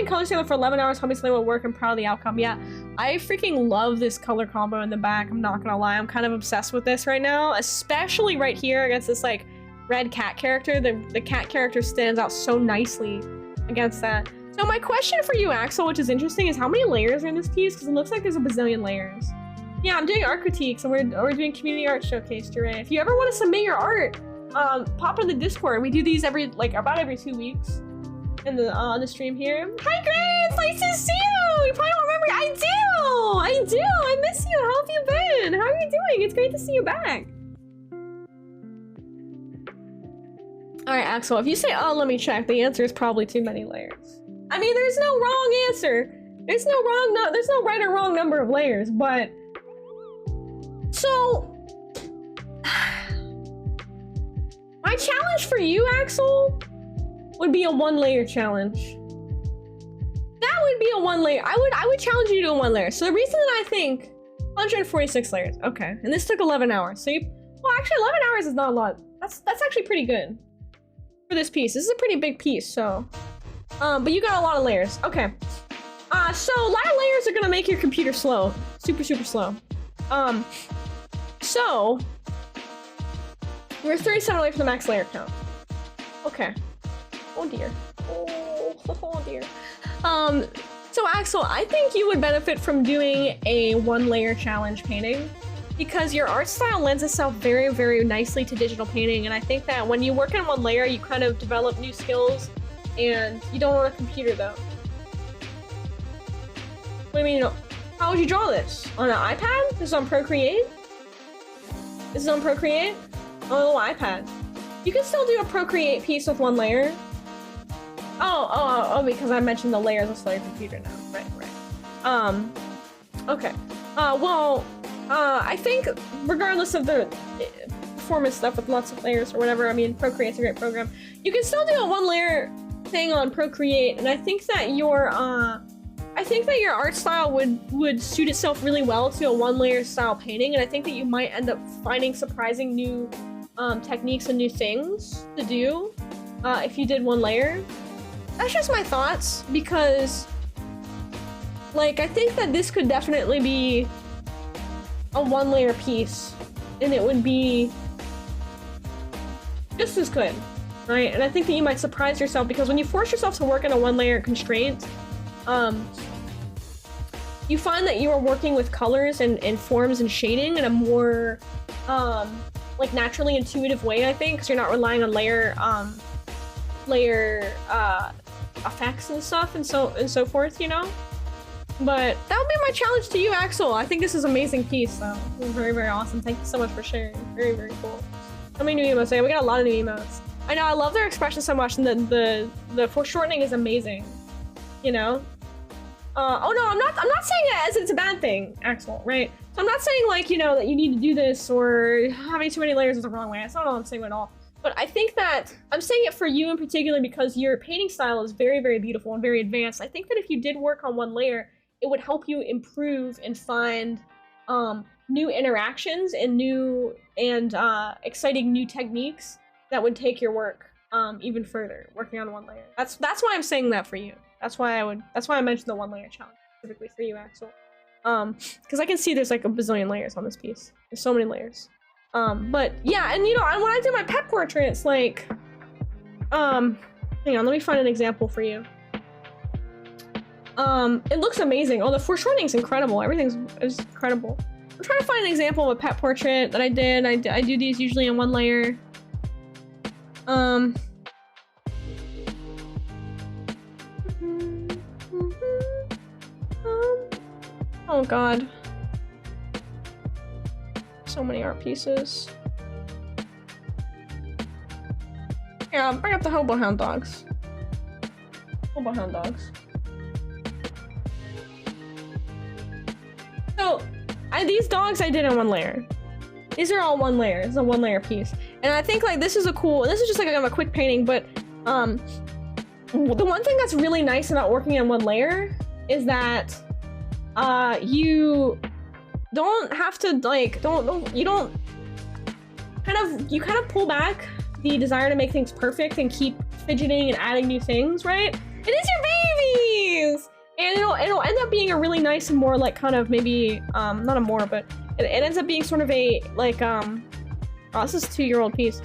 colors together for 11 hours obviously will work. I'm proud of the outcome. Yeah, I freaking love this color combo in the back. I'm not gonna lie, I'm kind of obsessed with this right now, especially right here against this like red cat character. The cat character stands out so nicely against that. So my question for you, Axel, which is interesting, is how many layers are in this piece? Because it looks like there's a bazillion layers. Yeah, I'm doing art critiques and we're doing community art showcase today. If you ever want to submit your art, pop in the Discord. We do these about every 2 weeks. In the stream here. Hi Grace, nice to see you. You probably don't remember. I do. I miss you. How have you been? How are you doing? It's great to see you back. All right, Axel. If you say, "Oh, let me check," the answer is probably too many layers. I mean, there's no wrong answer. There's no right or wrong number of layers. But so my challenge for you, Axel, would be a 1-layer challenge. That would be a 1-layer. I would challenge you to a 1-layer. So the reason that I think 146 layers. Okay, and this took 11 hours. So well, actually 11 hours is not a lot. That's actually pretty good for this piece. This is a pretty big piece, so but you got a lot of layers. Okay. So a lot of layers are gonna make your computer slow. Super slow. So we're 37 away from the max layer count. Okay. Oh dear. Oh dear. So Axel, I think you would benefit from doing a 1-layer challenge painting because your art style lends itself very, very nicely to digital painting. And I think that when you work in 1 layer, you kind of develop new skills and you don't own a computer though. What do you mean you don't? How would you draw this? On an iPad? This is on Procreate? This is on Procreate? On a little iPad. You can still do a Procreate piece with 1 layer. Oh, because I mentioned the layers of your computer now. Right. Okay. I think regardless of the performance stuff with lots of layers or whatever, I mean, Procreate's a great program. You can still do a 1-layer thing on Procreate, and I think that your art style would suit itself really well to a 1-layer style painting, and I think that you might end up finding surprising new techniques and new things to do if you did 1 layer. That's just my thoughts, because like I think that this could definitely be a 1-layer piece and it would be just as good, right? And I think that you might surprise yourself, because when you force yourself to work in a 1-layer constraint, you find that you are working with colors and forms and shading in a more like naturally intuitive way, I think, because you're not relying on layer effects and stuff and so forth, you know. But that would be my challenge to you, Axel. I think this is an amazing piece, though. It was very, very awesome. Thank you so much for sharing. Very, very cool. How many new emotes? We got a lot of new emotes. I know, I love their expression so much, and the foreshortening is amazing. You know. Oh no, I'm not saying it as it's a bad thing, Axel. Right? So I'm not saying like, you know, that you need to do this or having too many layers is the wrong way. That's not all I'm saying at all. But I think that I'm saying it for you in particular because your painting style is very, very beautiful and very advanced. I think that if you did work on 1 layer, it would help you improve and find new interactions and new and exciting new techniques that would take your work even further, working on one layer. That's why I'm saying that for you. That's why I mentioned the one layer challenge specifically for you, Axel. Because I can see there's like a bazillion layers on this piece. There's so many layers. But yeah, and you know, when I do my pet portraits, like, hang on, let me find an example for you. It looks amazing. Oh, the foreshortening's incredible. Everything's incredible. I'm trying to find an example of a pet portrait that I did. I do these usually in one layer. Oh god. So many art pieces. Here, I'll bring up the hobo hound dogs. Hobo hound dogs. So, these dogs I did in one layer. These are all one layer. It's a one layer piece. And I think like this is just like a quick painting, but the one thing that's really nice about working in one layer is that you don't have to like you kind of pull back the desire to make things perfect and keep fidgeting and adding new things, right? It is your babies! And it'll end up being a really nice and more like kind of maybe not a more, but it ends up being sort of a like oh, this is a 2-year-old piece.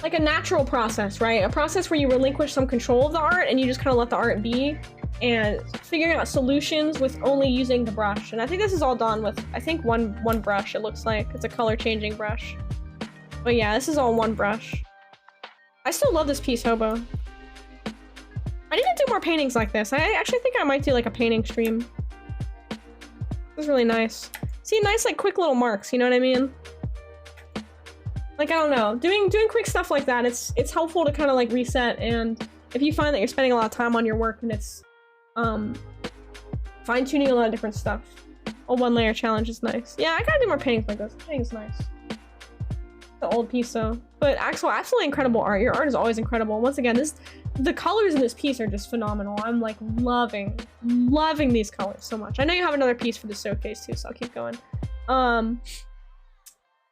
Like a natural process, right? A process where you relinquish some control of the art and you just kind of let the art be and figuring out solutions with only using the brush. And I think this is all done with, I think one brush, it looks like. It's a color changing brush. But yeah, this is all one brush. I still love this piece, Hobo. I need to do more paintings like this. I actually think I might do like a painting stream. This is really nice. See, nice like quick little marks, you know what I mean? Like, I don't know, doing quick stuff like that, it's helpful to kind of like reset, and if you find that you're spending a lot of time on your work and it's fine-tuning a lot of different stuff, a one layer challenge is nice. Yeah, I gotta do more paintings like this. Painting's nice. The old piece though. But Axel, absolutely incredible art. Your art is always incredible. Once again, the colors in this piece are just phenomenal. I'm like loving these colors so much. I know you have another piece for the showcase too, so I'll keep going.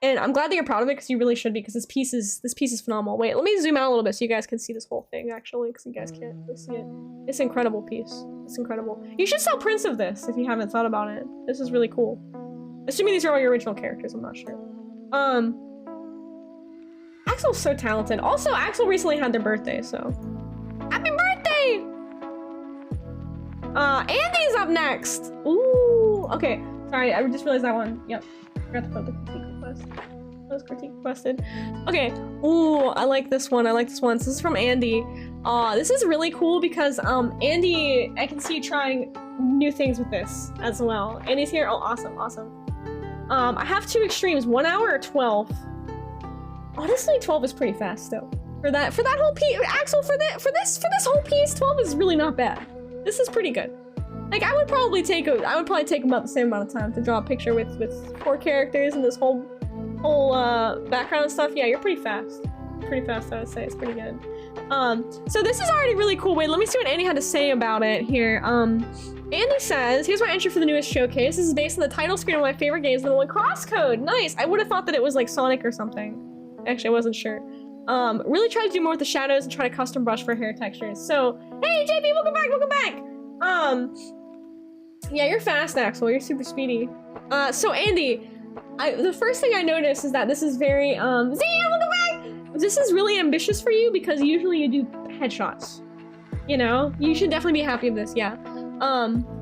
And I'm glad that you're proud of it, because you really should be, because this piece is phenomenal. Wait, let me zoom out a little bit so you guys can see this whole thing, actually, because you guys can't really see it. It's an incredible piece. It's incredible. You should sell prints of this if you haven't thought about it. This is really cool. Assuming these are all your original characters, I'm not sure. Axel's so talented. Also, Axel recently had their birthday, so happy birthday! Andy's up next. Ooh, okay. Sorry, I just realized that one. Yep, forgot to put the critique request. That was critique requested. Okay. Ooh, I like this one. I like this one. So this is from Andy. This is really cool because Andy, I can see you trying new things with this as well. Andy's here. Oh, awesome, awesome. I have two extremes. 1 hour or 12. Honestly, 12 is pretty fast though. For that whole piece, Axel, for this whole piece, 12 is really not bad. This is pretty good. Like I would probably take about the same amount of time to draw a picture with 4 characters and this whole background stuff. Yeah, you're pretty fast. Pretty fast, I would say. It's pretty good. So this is already really cool. Wait, let me see what Andy had to say about it here. Andy says, here's my entry for the newest showcase. This is based on the title screen of my favorite games, the one Crosscode. Nice. I would have thought that it was like Sonic or something. Actually, I wasn't sure. Really try to do more with the shadows and try to custom brush for hair textures. So, hey, JP, welcome back, welcome back. Yeah, you're fast, Axel. You're super speedy. So Andy, the first thing I noticed is that this is very, Zia, welcome back! This is really ambitious for you because usually you do headshots. You know? You should definitely be happy with this, yeah.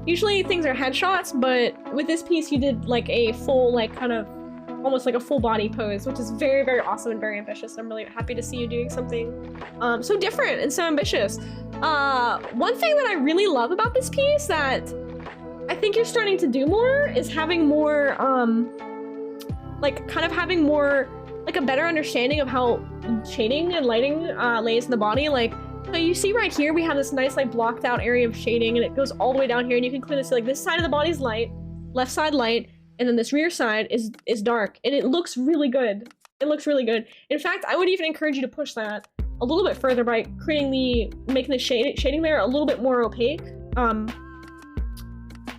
Usually things are headshots, but with this piece you did like a full, like kind of, almost like a full body pose, which is very, very awesome and very ambitious. I'm really happy to see you doing something so different and so ambitious. One thing that I really love about this piece that I think you're starting to do more is having more, like kind of having more, like a better understanding of how shading and lighting lays in the body. Like, so you see right here, we have this nice like blocked out area of shading and it goes all the way down here and you can clearly see like this side of the body's light, left side light, and then this rear side is dark, and it looks really good. It looks really good. In fact, I would even encourage you to push that a little bit further by making the shading layer a little bit more opaque.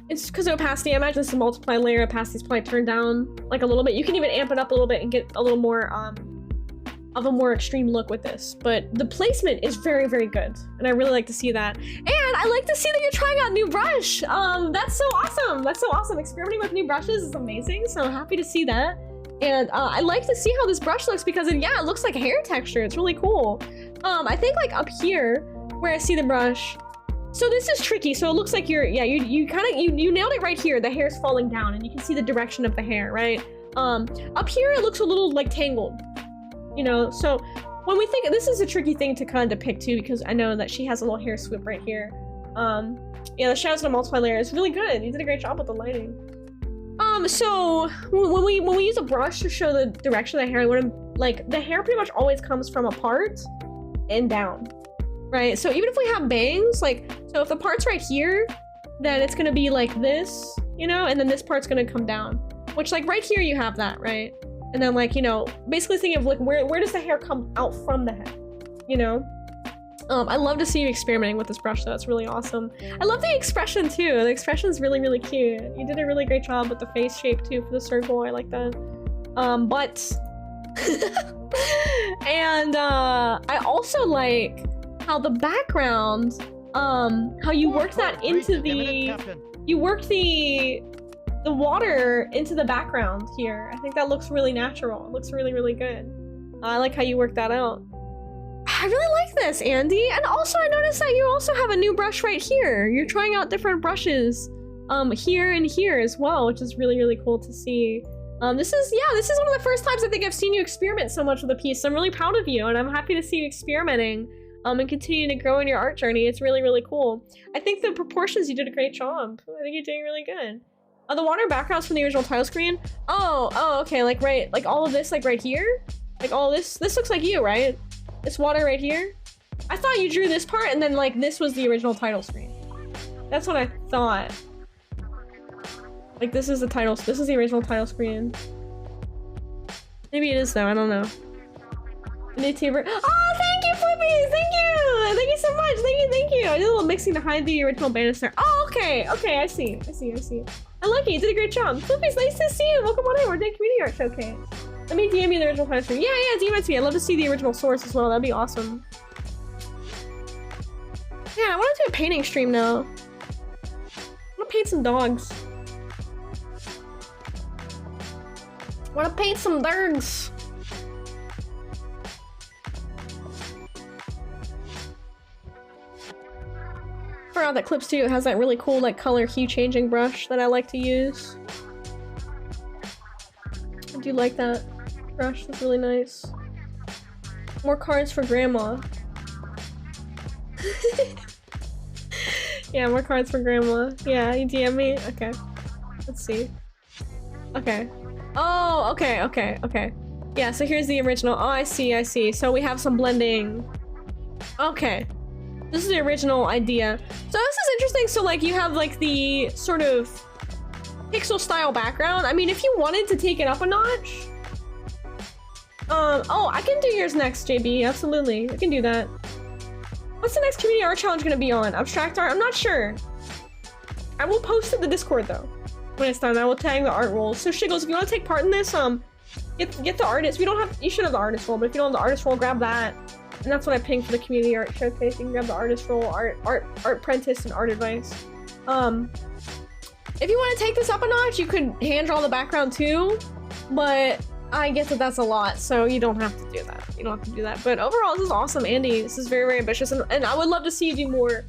It's because of opacity. I imagine this is a multiply layer. Opacity is probably turned down like a little bit. You can even amp it up a little bit and get a little more of a more extreme look with this. But the placement is very, very good. And I really like to see that. And I like to see that you're trying out new brush. That's so awesome. That's so awesome. Experimenting with new brushes is amazing. So happy to see that. And I like to see how this brush looks because it looks like hair texture. It's really cool. I think like up here where I see the brush, so this is tricky. So it looks like you nailed it right here. The hair's falling down and you can see the direction of the hair, right? Up here it looks a little like tangled, you know? So when we think, this is a tricky thing to kind of depict too, because I know that she has a little hair swoop right here. Yeah, the shadows in a multiply layer is really good. You did a great job with the lighting. So when we use a brush to show the direction of the hair, I want to, like, the hair pretty much always comes from apart and down, right? So even if we have bangs, like, so if the part's right here, then it's gonna be like this, you know, and then this part's gonna come down, which, like, right here you have that, right? And then, like, you know, basically thinking of like where does the hair come out from the head, you know? I love to see you experimenting with this brush though. It's really awesome. I love the expression too. The expression is really, really cute. You did a really great job with the face shape too for the circle. I like that. But and I also like how the background, how you worked that into you worked the water into the background here. I think that looks really natural. It looks really, really good. I like how you worked that out. I really like this, Andy. And also I noticed that you also have a new brush right here. You're trying out different brushes here and here as well, which is really, really cool to see. This is one of the first times I think I've seen you experiment so much with a piece. So I'm really proud of you and I'm happy to see you experimenting and continuing to grow in your art journey. It's really, really cool. I think the proportions, you did a great job. I think you're doing really good. The water backgrounds from the original title screen. Oh, okay, like right, like all of this, like right here? Like all this looks like you, right? This water right here? I thought you drew this part and then like this was the original title screen. That's what I thought. Like this is the title, this is the original title screen. Maybe it is though, I don't know. New tuber. Oh, thank you, Flippy! Thank you! Thank you so much! Thank you! I did a little mixing to hide the original banister. Oh, okay, I see. I like it, you did a great job. Flippy's nice to see you! Welcome on in, we're doing community art showcase. Let me DM you the original title screen. Yeah, DM it to me. I'd love to see the original source as well. That'd be awesome. Yeah, I want to do a painting stream now. I want to paint some dogs. I want to paint some dogs. For all that Clips too, it has that really cool like color hue changing brush that I like to use. I do like that brush, that's really nice. More cards for grandma. Yeah, more cards for grandma. Yeah, you DM me? Okay. Let's see. Okay. Oh, okay. Yeah, so here's the original. Oh, I see. So we have some blending. Okay. This is the original idea. So this is interesting. So like you have like the sort of pixel style background. I mean, if you wanted to take it up a notch. Oh, I can do yours next, JB. Absolutely. I can do that. What's the next community art challenge gonna be on? Abstract art? I'm not sure. I will post it in the Discord though. When it's done, I will tag the art roll. So Shiggles, if you want to take part in this, get the artist. You should have the artist roll, but if you don't have the artist roll, grab that. And that's what I pinged for the community art showcase. You can grab the artist roll, art apprentice, and art advice. If you want to take this up a notch, you could hand draw the background too, but I get that that's a lot, so you don't have to do that. You don't have to do that. But overall, this is awesome, Andy. This is very, very ambitious, and I would love to see you do more.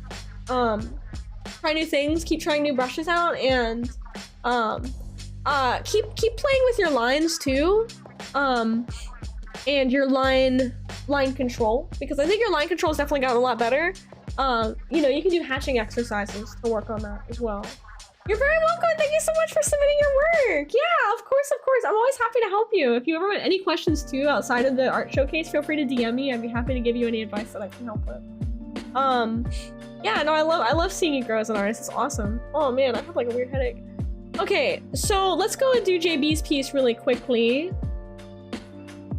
Try new things, keep trying new brushes out, and keep playing with your lines too, and your line control, because I think your line control has definitely gotten a lot better. You know, you can do hatching exercises to work on that as well. You're very welcome. Thank you so much for submitting your work. Yeah, of course. I'm always happy to help you. If you ever want any questions too outside of the art showcase, feel free to DM me. I'd be happy to give you any advice that I can help with. Yeah, no, I love seeing you grow as an artist. It's awesome. Oh man, I have like a weird headache. Okay, so let's go and do JB's piece really quickly.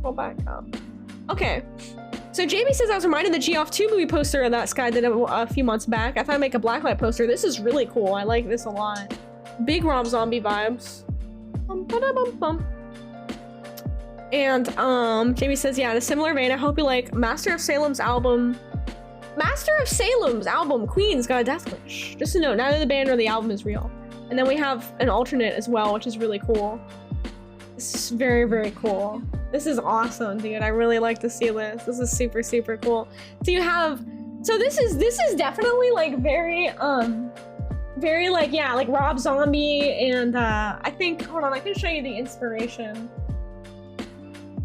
Go back up. Okay. So JB says, I was reminded of the Geoff 2 movie poster that Sky did a few months back. I thought I'd make a blacklight poster. This is really cool. I like this a lot. Big Rob Zombie vibes. And Jamie says, yeah, in a similar vein, I hope you like Master of Salem's album, Queen's got a death wish. Just a note, neither the band or the album is real. And then we have an alternate as well, which is really cool. This is very, very cool. This is awesome, dude. I really like to see this. This is super, super cool. So you have, so this is definitely like very like, yeah, like Rob Zombie, and I think, hold on, I can show you the inspiration.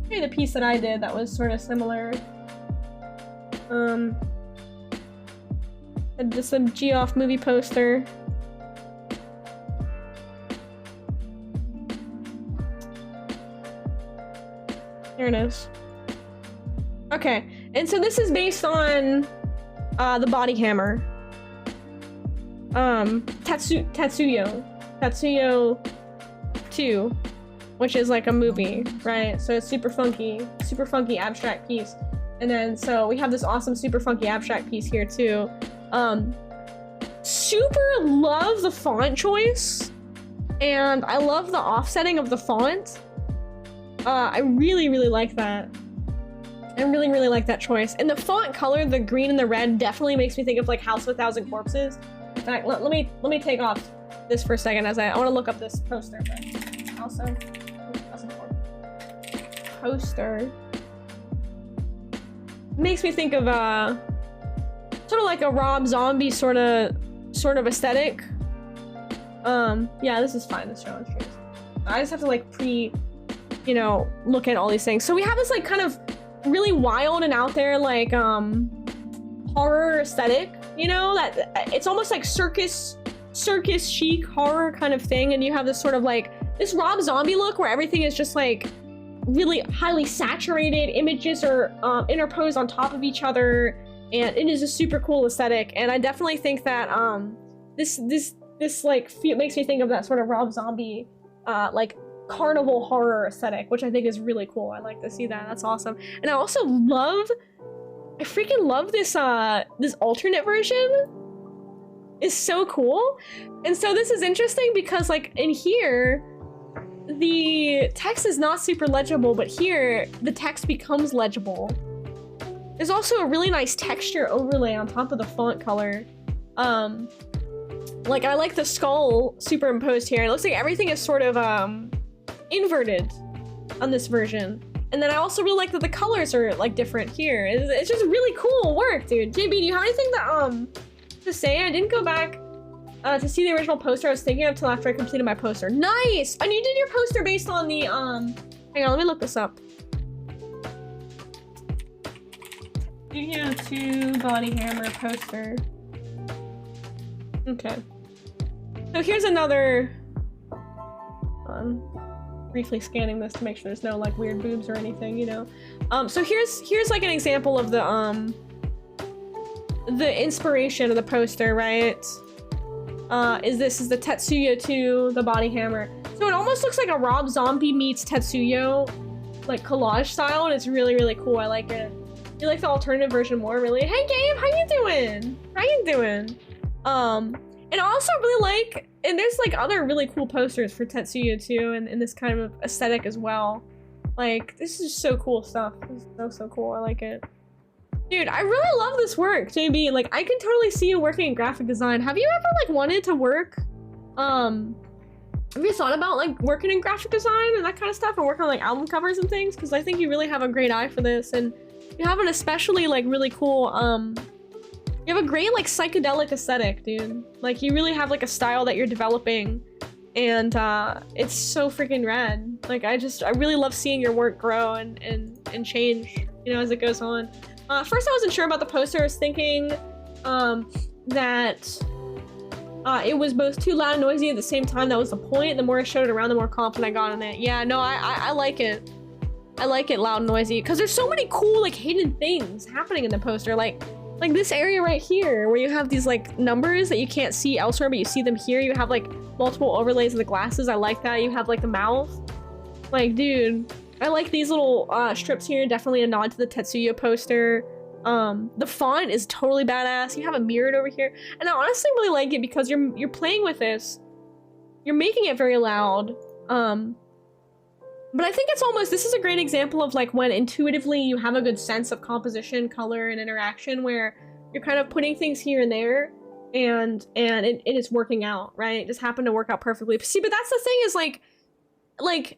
Show you the piece that I did that was sort of similar. Just a Geoff movie poster. There it is. Okay, and so this is based on the Body Hammer. Tetsuyo 2, which is like a movie, right? So it's super funky abstract piece. And then so we have this awesome super funky abstract piece here too. Super love the font choice, and I love the offsetting of the font. I really, really like that. I really, really like that choice. And the font color, the green and the red, definitely makes me think of like House of a Thousand Corpses. In fact, let me take off this for a second as I want to look up this poster. House of a Thousand Corpses poster. Makes me think of sort of like a Rob Zombie sort of aesthetic. Yeah, this is fine. This show is true. I just have to like look at all these things. So we have this like kind of really wild and out there like horror aesthetic, you know, that it's almost like circus chic horror kind of thing, and you have this sort of like this Rob Zombie look where everything is just like really highly saturated, images are interposed on top of each other, and it is a super cool aesthetic. And I definitely think that this like makes me think of that sort of Rob Zombie like carnival horror aesthetic, which I think is really cool. I like to see that. That's awesome. And I also I freaking love this this alternate version. Is so cool. And so this is interesting because like in here the text is not super legible, but here the text becomes legible. There's also a really nice texture overlay on top of the font color. Like I like the skull superimposed here. It looks like everything is sort of inverted on this version. And then I also really like that the colors are like different here. It's just really cool work, dude. JB, do you have anything to say? I didn't go back to see the original poster I was thinking of until after I completed my poster. Nice! And you did your poster based on the, hang on, let me look this up. Studio 2 Body Hammer poster. Okay. So here's another, briefly scanning this to make sure there's no like weird boobs or anything, you know. So here's like an example of the inspiration of the poster, right? Is the Tetsuyo 2, the Body Hammer. So it almost looks like a Rob Zombie meets Tetsuyo, like collage style, and it's really, really cool. I like it. You like the alternative version more, really? Hey Gabe, how you doing? How you doing? And I also really like, and there's like other really cool posters for Tetsuyo 2 and this kind of aesthetic as well. Like, this is so cool stuff. This is so cool. I like it. Dude, I really love this work, JB. Like, I can totally see you working in graphic design. Have you ever like wanted to work, have you thought about like working in graphic design and that kind of stuff, and working on like album covers and things? Because I think you really have a great eye for this, and you have an especially like really cool, you have a great like psychedelic aesthetic, dude. Like you really have like a style that you're developing, and it's so freaking rad. Like I really love seeing your work grow and change, you know, as it goes on. First I wasn't sure about the poster. I was thinking that it was both too loud and noisy at the same time. That was the point. The more I showed it around, the more confident I got in it. Yeah, no, I like it. I like it loud and noisy because there's so many cool like hidden things happening in the poster. Like this area right here where you have these like numbers that you can't see elsewhere, but you see them here. You have like multiple overlays of the glasses. I like that. You have like the mouth. Like, dude, I like these little strips here. Definitely a nod to the Tetsuya poster. The font is totally badass. You have it mirrored over here, and I honestly really like it because you're playing with this you're making it very loud. But I think it's almost, this is a great example of like when intuitively you have a good sense of composition, color, and interaction, where you're kind of putting things here and there, and it is working out, right? It just happened to work out perfectly. See, but that's the thing is like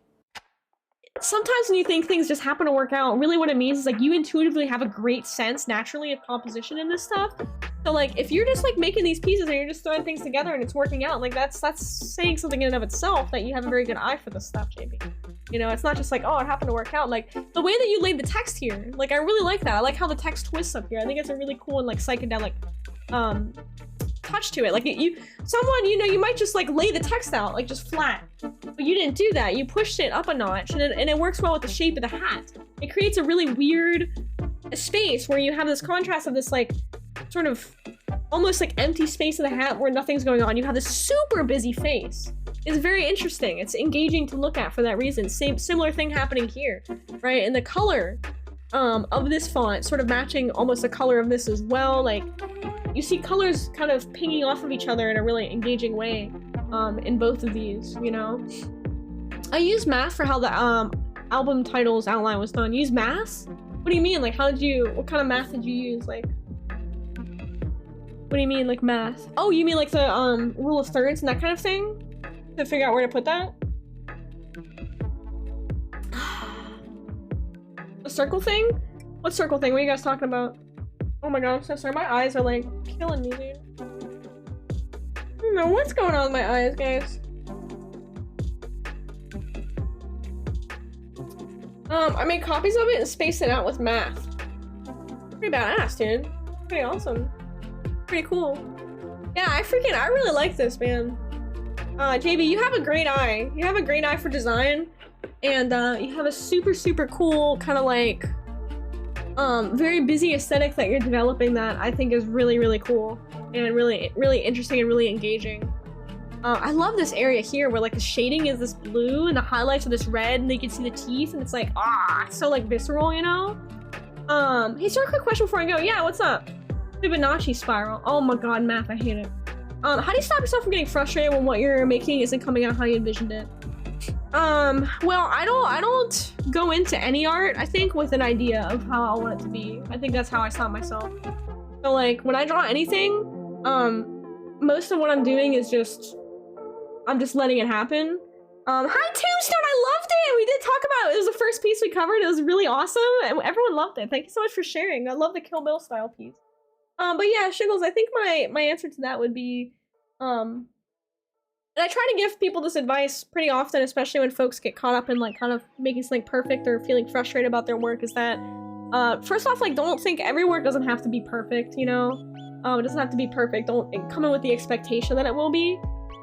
sometimes when you think things just happen to work out, really what it means is like you intuitively have a great sense naturally of composition in this stuff. So like if you're just like making these pieces and you're just throwing things together and it's working out, like that's saying something in and of itself that you have a very good eye for this stuff, JB. You know, it's not just like, oh, it happened to work out. Like the way that you laid the text here, like I really like that. I like how the text twists up here. I think it's a really cool and like psychedelic touch to it. Like someone, you know, you might just like lay the text out like just flat, but you didn't do that. You pushed it up a notch, and it works well with the shape of the hat. It creates a really weird space where you have this contrast of this like sort of almost like empty space of the hat where nothing's going on. You have this super busy face. It's very interesting. It's engaging to look at for that reason. Similar thing happening here, right? And the color of this font sort of matching almost the color of this as well. Like you see colors kind of pinging off of each other in a really engaging way in both of these, you know? I used math for how the album titles outline was done. Use math? What do you mean? Like what kind of math did you use? Like, what do you mean like math? Oh, you mean like the rule of thirds and that kind of thing? To figure out where to put that? The circle thing? What circle thing? What are you guys talking about? Oh my god, I'm so sorry. My eyes are like killing me, dude. I don't know what's going on with my eyes, guys. I made copies of it and spaced it out with math. Pretty badass, dude. Pretty awesome. Pretty cool. Yeah, I really like this, man. JB, you have a great eye. You have a great eye for design, and you have a super, super cool kind of like very busy aesthetic that you're developing that I think is really, really cool and really, really interesting and really engaging. I love this area here where like the shading is this blue and the highlights are this red, and you can see the teeth, and it's like it's so like visceral, you know? Hey, sir, quick question before I go. Yeah, what's up? Fibonacci spiral. Oh my god, math, I hate it. How do you stop yourself from getting frustrated when what you're making isn't coming out how you envisioned it? Well, I don't go into any art, I think, with an idea of how I want it to be. I think that's how I stop myself. So like, when I draw anything, most of what I'm doing is I'm just letting it happen. Hi Tombstone, I loved it! We did talk about it. It was the first piece we covered. It was really awesome, and everyone loved it. Thank you so much for sharing. I love the Kill Bill style piece. But yeah, Shiggles, I think my answer to that would be, and I try to give people this advice pretty often, especially when folks get caught up in like kind of making something perfect or feeling frustrated about their work, is that, first off, like, don't think every work doesn't have to be perfect, you know? It doesn't have to be perfect. Don't come in with the expectation that it will be,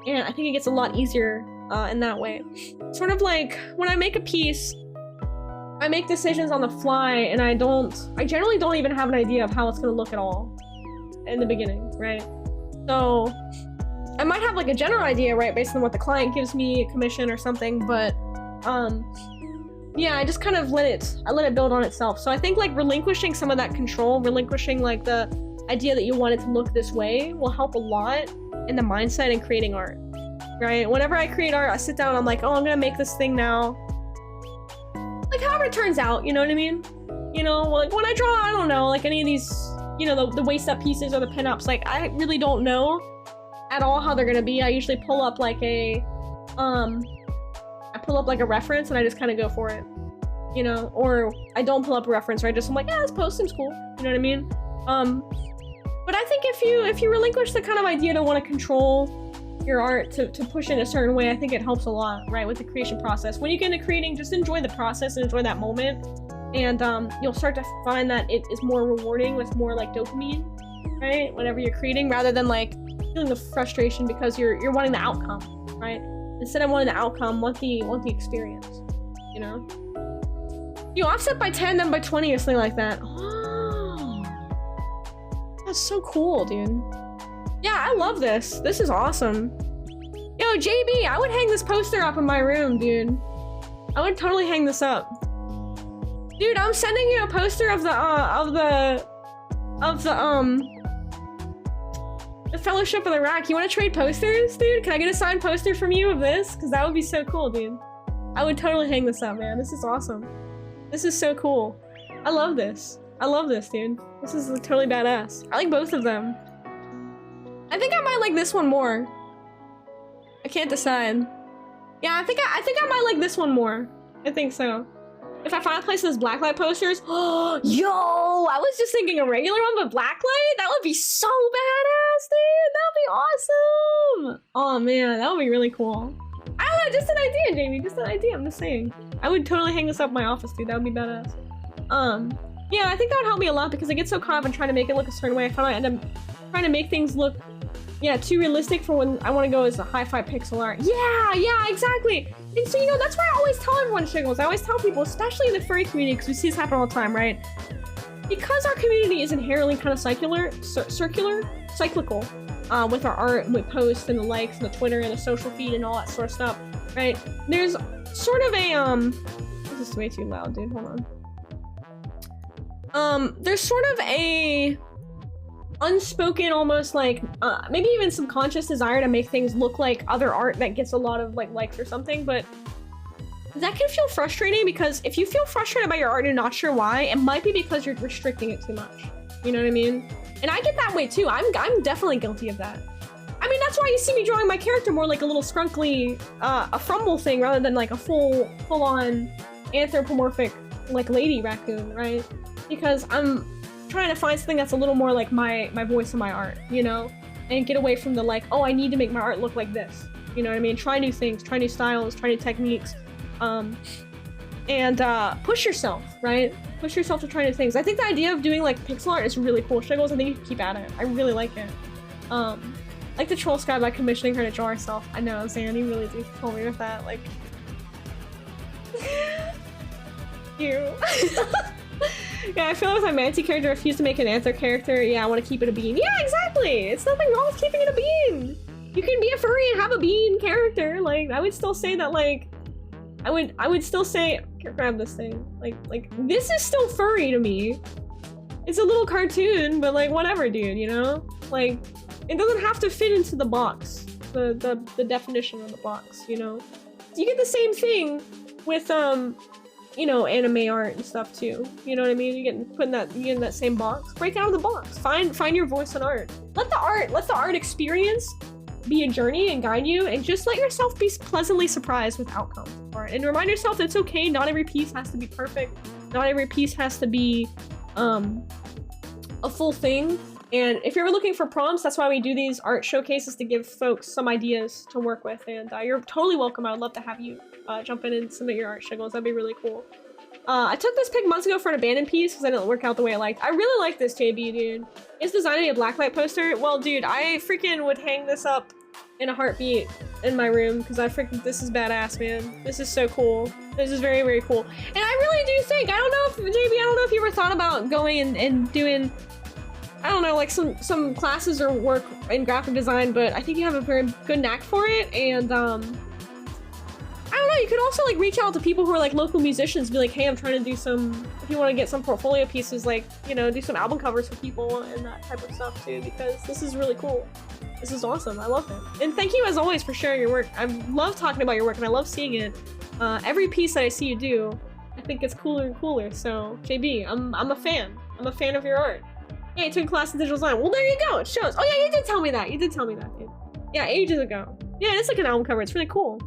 and I think it gets a lot easier, in that way. Sort of like, when I make a piece, I make decisions on the fly, and I generally don't even have an idea of how it's gonna look at all in the beginning, right? So I might have like a general idea, right, based on what the client gives me, a commission or something, but yeah, I just kind of let it build on itself. So I think like relinquishing some of that control, relinquishing like the idea that you want it to look this way will help a lot in the mindset and creating art, right? Whenever I create art, I sit down, I'm like, oh, I'm gonna make this thing now. Like however it turns out, you know what I mean? You know, like when I draw, I don't know, like any of these, you know, the waist up pieces or the pinups, like I really don't know at all how they're gonna be. I usually pull up like a reference and I just kind of go for it, you know, or I don't pull up a reference, right? I'm like, yeah, this post seems cool, you know what I mean? But I think if you relinquish the kind of idea to want to control your art, to push it in a certain way, I think it helps a lot, right, with the creation process. When you get into creating, just enjoy the process and enjoy that moment, and you'll start to find that it is more rewarding with more like dopamine, right, whenever you're creating, rather than like feeling the frustration because you're wanting the outcome, right? Instead of wanting the outcome, want the experience, you know? You offset by 10, then by 20 or something like that. Oh, that's so cool, dude. Yeah, I love this. This is awesome. Yo, JB, I would hang this poster up in my room, dude. I would totally hang this up. Dude, I'm sending you a poster of the Fellowship of the Rack. You want to trade posters, dude? Can I get a signed poster from you of this? Because that would be so cool, dude. I would totally hang this up, man. This is awesome. This is so cool. I love this. I love this, dude. This is totally badass. I like both of them. I think I might like this one more. I can't decide. Yeah, I think I might like this one more. I think so. If I find a place with blacklight posters, oh, yo! I was just thinking a regular one, but blacklight? That would be so badass, dude! That would be awesome! Oh man, that would be really cool. I don't know, just an idea, Jamie. Just an idea, I'm just saying. I would totally hang this up in my office, dude. That would be badass. Yeah, I think that would help me a lot because I get so caught up in trying to make it look a certain way. I find I end up trying to make things look, yeah, too realistic for when I want to go as a hi-fi pixel art. Yeah, exactly. And so, you know, that's why I always tell everyone, Shiggles. I always tell people, especially in the furry community, because we see this happen all the time, right? Because our community is inherently kind of cyclical, with our art, with posts and the likes and the Twitter and the social feed and all that sort of stuff, right? There's sort of a, this is way too loud, dude, hold on. There's sort of a unspoken, almost like, maybe even subconscious desire to make things look like other art that gets a lot of like likes or something, but that can feel frustrating because if you feel frustrated about your art and you're not sure why, it might be because you're restricting it too much. You know what I mean? And I get that way too. I'm definitely guilty of that. I mean, that's why you see me drawing my character more like a little scrunkly, a frumble thing rather than like a full-on anthropomorphic like lady raccoon, right? Because I'm trying to find something that's a little more like my voice in my art, you know? And get away from the like, oh, I need to make my art look like this. You know what I mean? Try new things, try new styles, try new techniques. And push yourself, right? Push yourself to try new things. I think the idea of doing like pixel art is really cool. Shiggles, I think you should keep at it. I really like it. Like the troll sky by commissioning her to draw herself. I know, Zan, you really do told me with that. Like, you. Yeah, I feel like with my Manti character, I refuse to make an Anther character. Yeah, I want to keep it a bean. Yeah, exactly. It's nothing wrong with keeping it a bean. You can be a furry and have a bean character. Like, I would still say that, like, I would still say, grab this thing. Like, this is still furry to me. It's a little cartoon, but like, whatever, dude, you know? Like, it doesn't have to fit into the box, the definition of the box, you know? You get the same thing with, you know, anime art and stuff too. You know what I mean? You get in that same box. Break out of the box. Find your voice in art. Let the art experience be a journey and guide you, and just let yourself be pleasantly surprised with outcomes. Art. And remind yourself that it's okay. Not every piece has to be perfect. Not every piece has to be a full thing. And if you're ever looking for prompts, that's why we do these art showcases, to give folks some ideas to work with. And you're totally welcome. I would love to have you jump in and submit your art, Shiggles. That'd be really cool. I took this pic months ago for an abandoned piece because I didn't work out the way I liked. I really like this, JB, dude. It's designing a blacklight poster. Well, dude, I freaking would hang this up in a heartbeat in my room because this is badass, man. This is so cool. This is very, very cool. And I really do think, I don't know if you ever thought about going and doing, I don't know, like some classes or work in graphic design, but I think you have a very good knack for it. And I don't know, you could also like reach out to people who are like local musicians, be like, hey, I'm trying to do some, if you want to get some portfolio pieces, like, you know, do some album covers for people and that type of stuff too, because this is really cool. This is awesome. I love it. And thank you as always for sharing your work. I love talking about your work and I love seeing it. Every piece that I see you do, I think it's cooler and cooler. So JB, I'm a fan. I'm a fan of your art. Yeah, you took a class in digital design. Well, there you go. It shows. Oh yeah, you did tell me that. You did tell me that, dude. Yeah, ages ago. Yeah, it's like an album cover. It's really cool.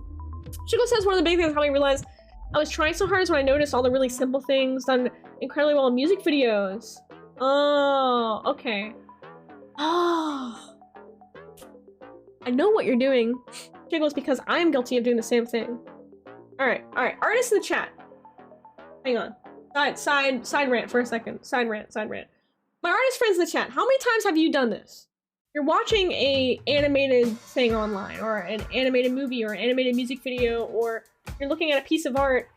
Chico says one of the big things how I realized I was trying so hard is when I noticed all the really simple things done incredibly well in music videos. Oh, okay. Oh. I know what you're doing, Jiggles, because I'm guilty of doing the same thing. Alright. Artists in the chat. Hang on. Side rant for a second. Side rant. My artist friends in the chat, how many times have you done this? You're watching a animated thing online, or an animated movie, or an animated music video, or you're looking at a piece of art,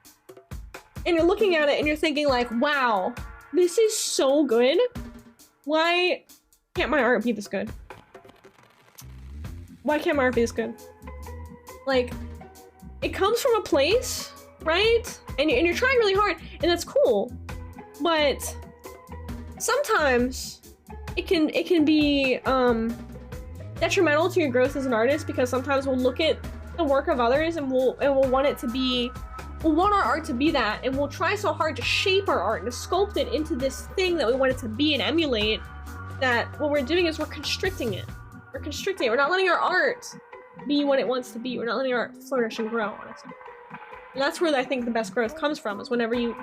and you're looking at it and you're thinking like, wow, this is so good. Why can't my art be this good? Why can't my art be this good? Like, it comes from a place, right? And you're trying really hard, and that's cool. But sometimes it can be detrimental to your growth as an artist, because sometimes we'll look at the work of others and we'll want it to be, we'll want our art to be that, and we'll try so hard to shape our art and to sculpt it into this thing that we want it to be and emulate, that what we're doing is we're constricting it. We're constricting it. We're not letting our art be what it wants to be. We're not letting our art flourish and grow, honestly. And that's where I think the best growth comes from, is whenever you,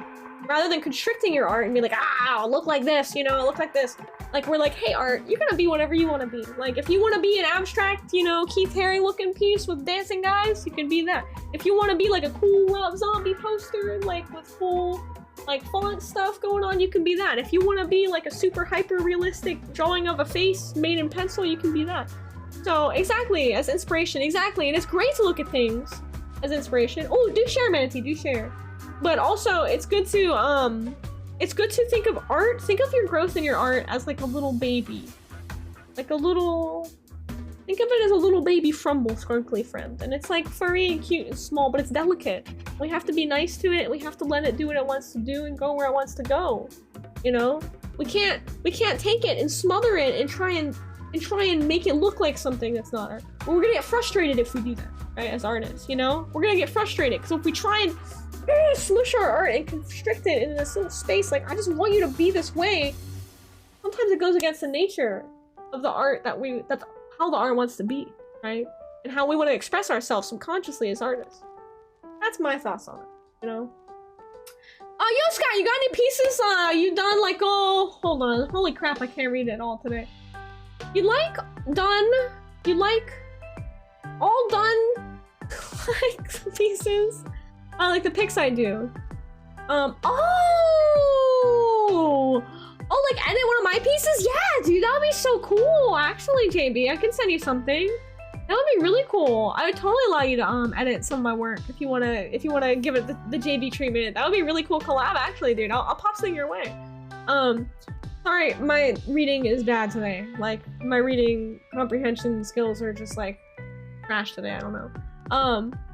rather than constricting your art and be like, ah, look like this, you know, look like this. Like, we're like, hey, art, you're gonna be whatever you want to be. Like, if you want to be an abstract, you know, Keith Haring looking piece with dancing guys, you can be that. If you want to be like a cool Rob Zombie poster, like with full, like, font stuff going on, you can be that. If you want to be like a super hyper realistic drawing of a face made in pencil, you can be that. So exactly, as inspiration, exactly. And it's great to look at things as inspiration. Oh, do share, Manatee, do share. But also, it's good to think of art. Think of your growth in your art as like a little baby, like a little. Think of it as a little baby frumble, sparkly friend, and it's like furry and cute and small, but it's delicate. We have to be nice to it. We have to let it do what it wants to do and go where it wants to go. You know, we can't take it and smother it and try and make it look like something that's not art. We're gonna get frustrated if we do that, right? As artists, you know, we're gonna get frustrated because if we try and smush our art and constrict it in this little space, like, I just want you to be this way, sometimes it goes against the nature of the art that's how the art wants to be, right? And how we want to express ourselves subconsciously as artists. That's my thoughts on it, you know? Oh, yo, Scott, you got any pieces? You done, like, oh, hold on. Holy crap, I can't read it all today. You like all done, like, pieces? Like the pics I do. Oh, like edit one of my pieces? Yeah, dude, that would be so cool. Actually, JB, I can send you something. That would be really cool. I would totally allow you to edit some of my work if you wanna give it the JB treatment. That would be a really cool collab, actually, dude. I'll pop something your way. Sorry, my reading is bad today. Like, my reading comprehension skills are just like trash today. I don't know.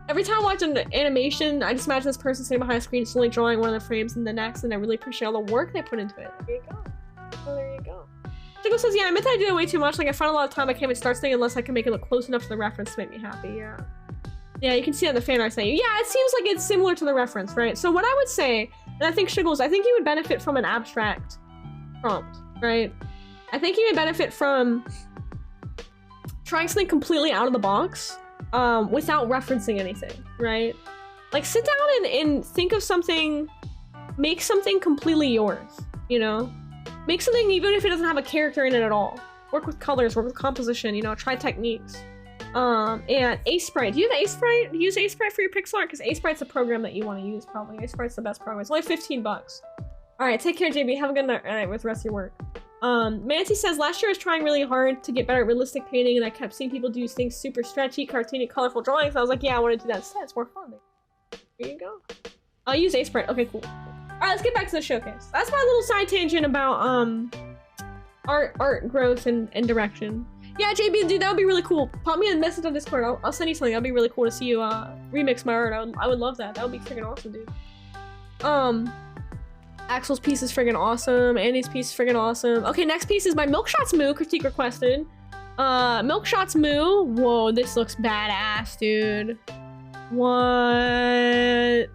Every time I watch an animation, I just imagine this person sitting behind a screen slowly drawing one of the frames in the next, and I really appreciate all the work they put into it. There you go. Oh, there you go. Chico says, yeah, I meant that I do it way too much. Like, I find a lot of time I can't even start something unless I can make it look close enough to the reference to make me happy. Yeah. Yeah, you can see that in the fan art saying, yeah, it seems like it's similar to the reference, right? So what I would say, and I think Shiggles, I think you would benefit from an abstract prompt, right? I think you would benefit from trying something completely out of the box. Without referencing anything, right? Like, sit down and think of something, make something completely yours, you know? Make something even if it doesn't have a character in it at all. Work with colors, work with composition, you know, try techniques. And Sprite. Do you have Sprite? Do you use Sprite for your pixel art? Because Sprite's a program that you want to use, probably. Sprite's the best program. It's only 15 bucks. Alright, take care, JB. Have a good night with the rest of your work. Manti says, last year I was trying really hard to get better at realistic painting, and I kept seeing people do things super stretchy, cartoony, colorful drawings. I was like, yeah, I want to do that instead. It's more fun. There you go. I'll use Sprite. Okay, cool. Alright, let's get back to the showcase. That's my little side tangent about, art growth and direction. Yeah, JB, dude, that would be really cool. Pop me a message on Discord. I'll send you something. That'd be really cool to see you, remix my art. I would love that. That would be freaking awesome, dude. Axel's piece is friggin' awesome. Andy's piece is friggin' awesome. Okay, next piece is by Milkshots Moo, critique requested. Milkshots Moo. Whoa, this looks badass, dude. What?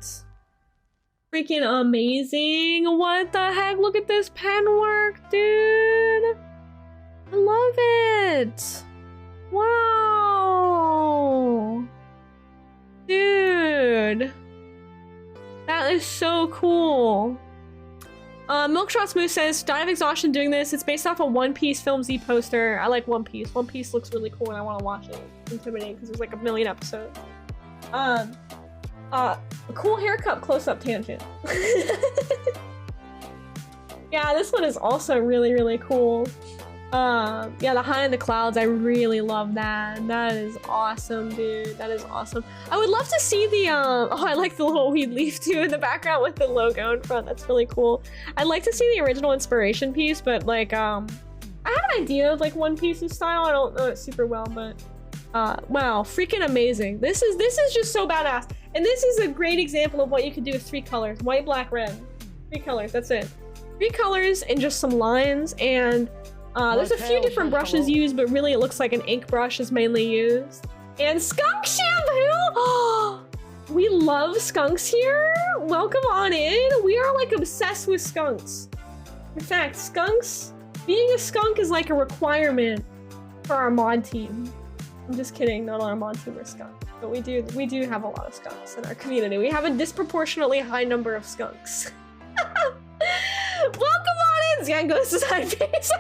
Freaking amazing. What the heck? Look at this pen work, dude. I love it. Wow. Dude. That is so cool. Milkshot Smooth says, died of exhaustion doing this. It's based off a One Piece Film Z poster. I like One Piece. One Piece looks really cool and I want to watch it. It's intimidating because there's like a million episodes. A cool haircut close-up tangent. Yeah, this one is also really, really cool. Yeah, the High in the Clouds, I really love that. That is awesome, dude. That is awesome. I would love to see the, oh, I like the little weed leaf too in the background with the logo in front. That's really cool. I'd like to see the original inspiration piece, but like, I have an idea of like One Piece's style. I don't know it super well, but, wow, freaking amazing. This is just so badass. And this is a great example of what you could do with 3 colors, white, black, red. 3 colors, that's it. 3 colors and just some lines, and There's a few different brushes used, but really it looks like an ink brush is mainly used. And skunk shampoo! We love skunks here. Welcome on in. We are like obsessed with skunks. In fact, skunks, being a skunk is like a requirement for our mod team. I'm just kidding, not all our mod team are skunks. But we do have a lot of skunks in our community. We have a disproportionately high number of skunks. Welcome on in! Zyan goes to side face.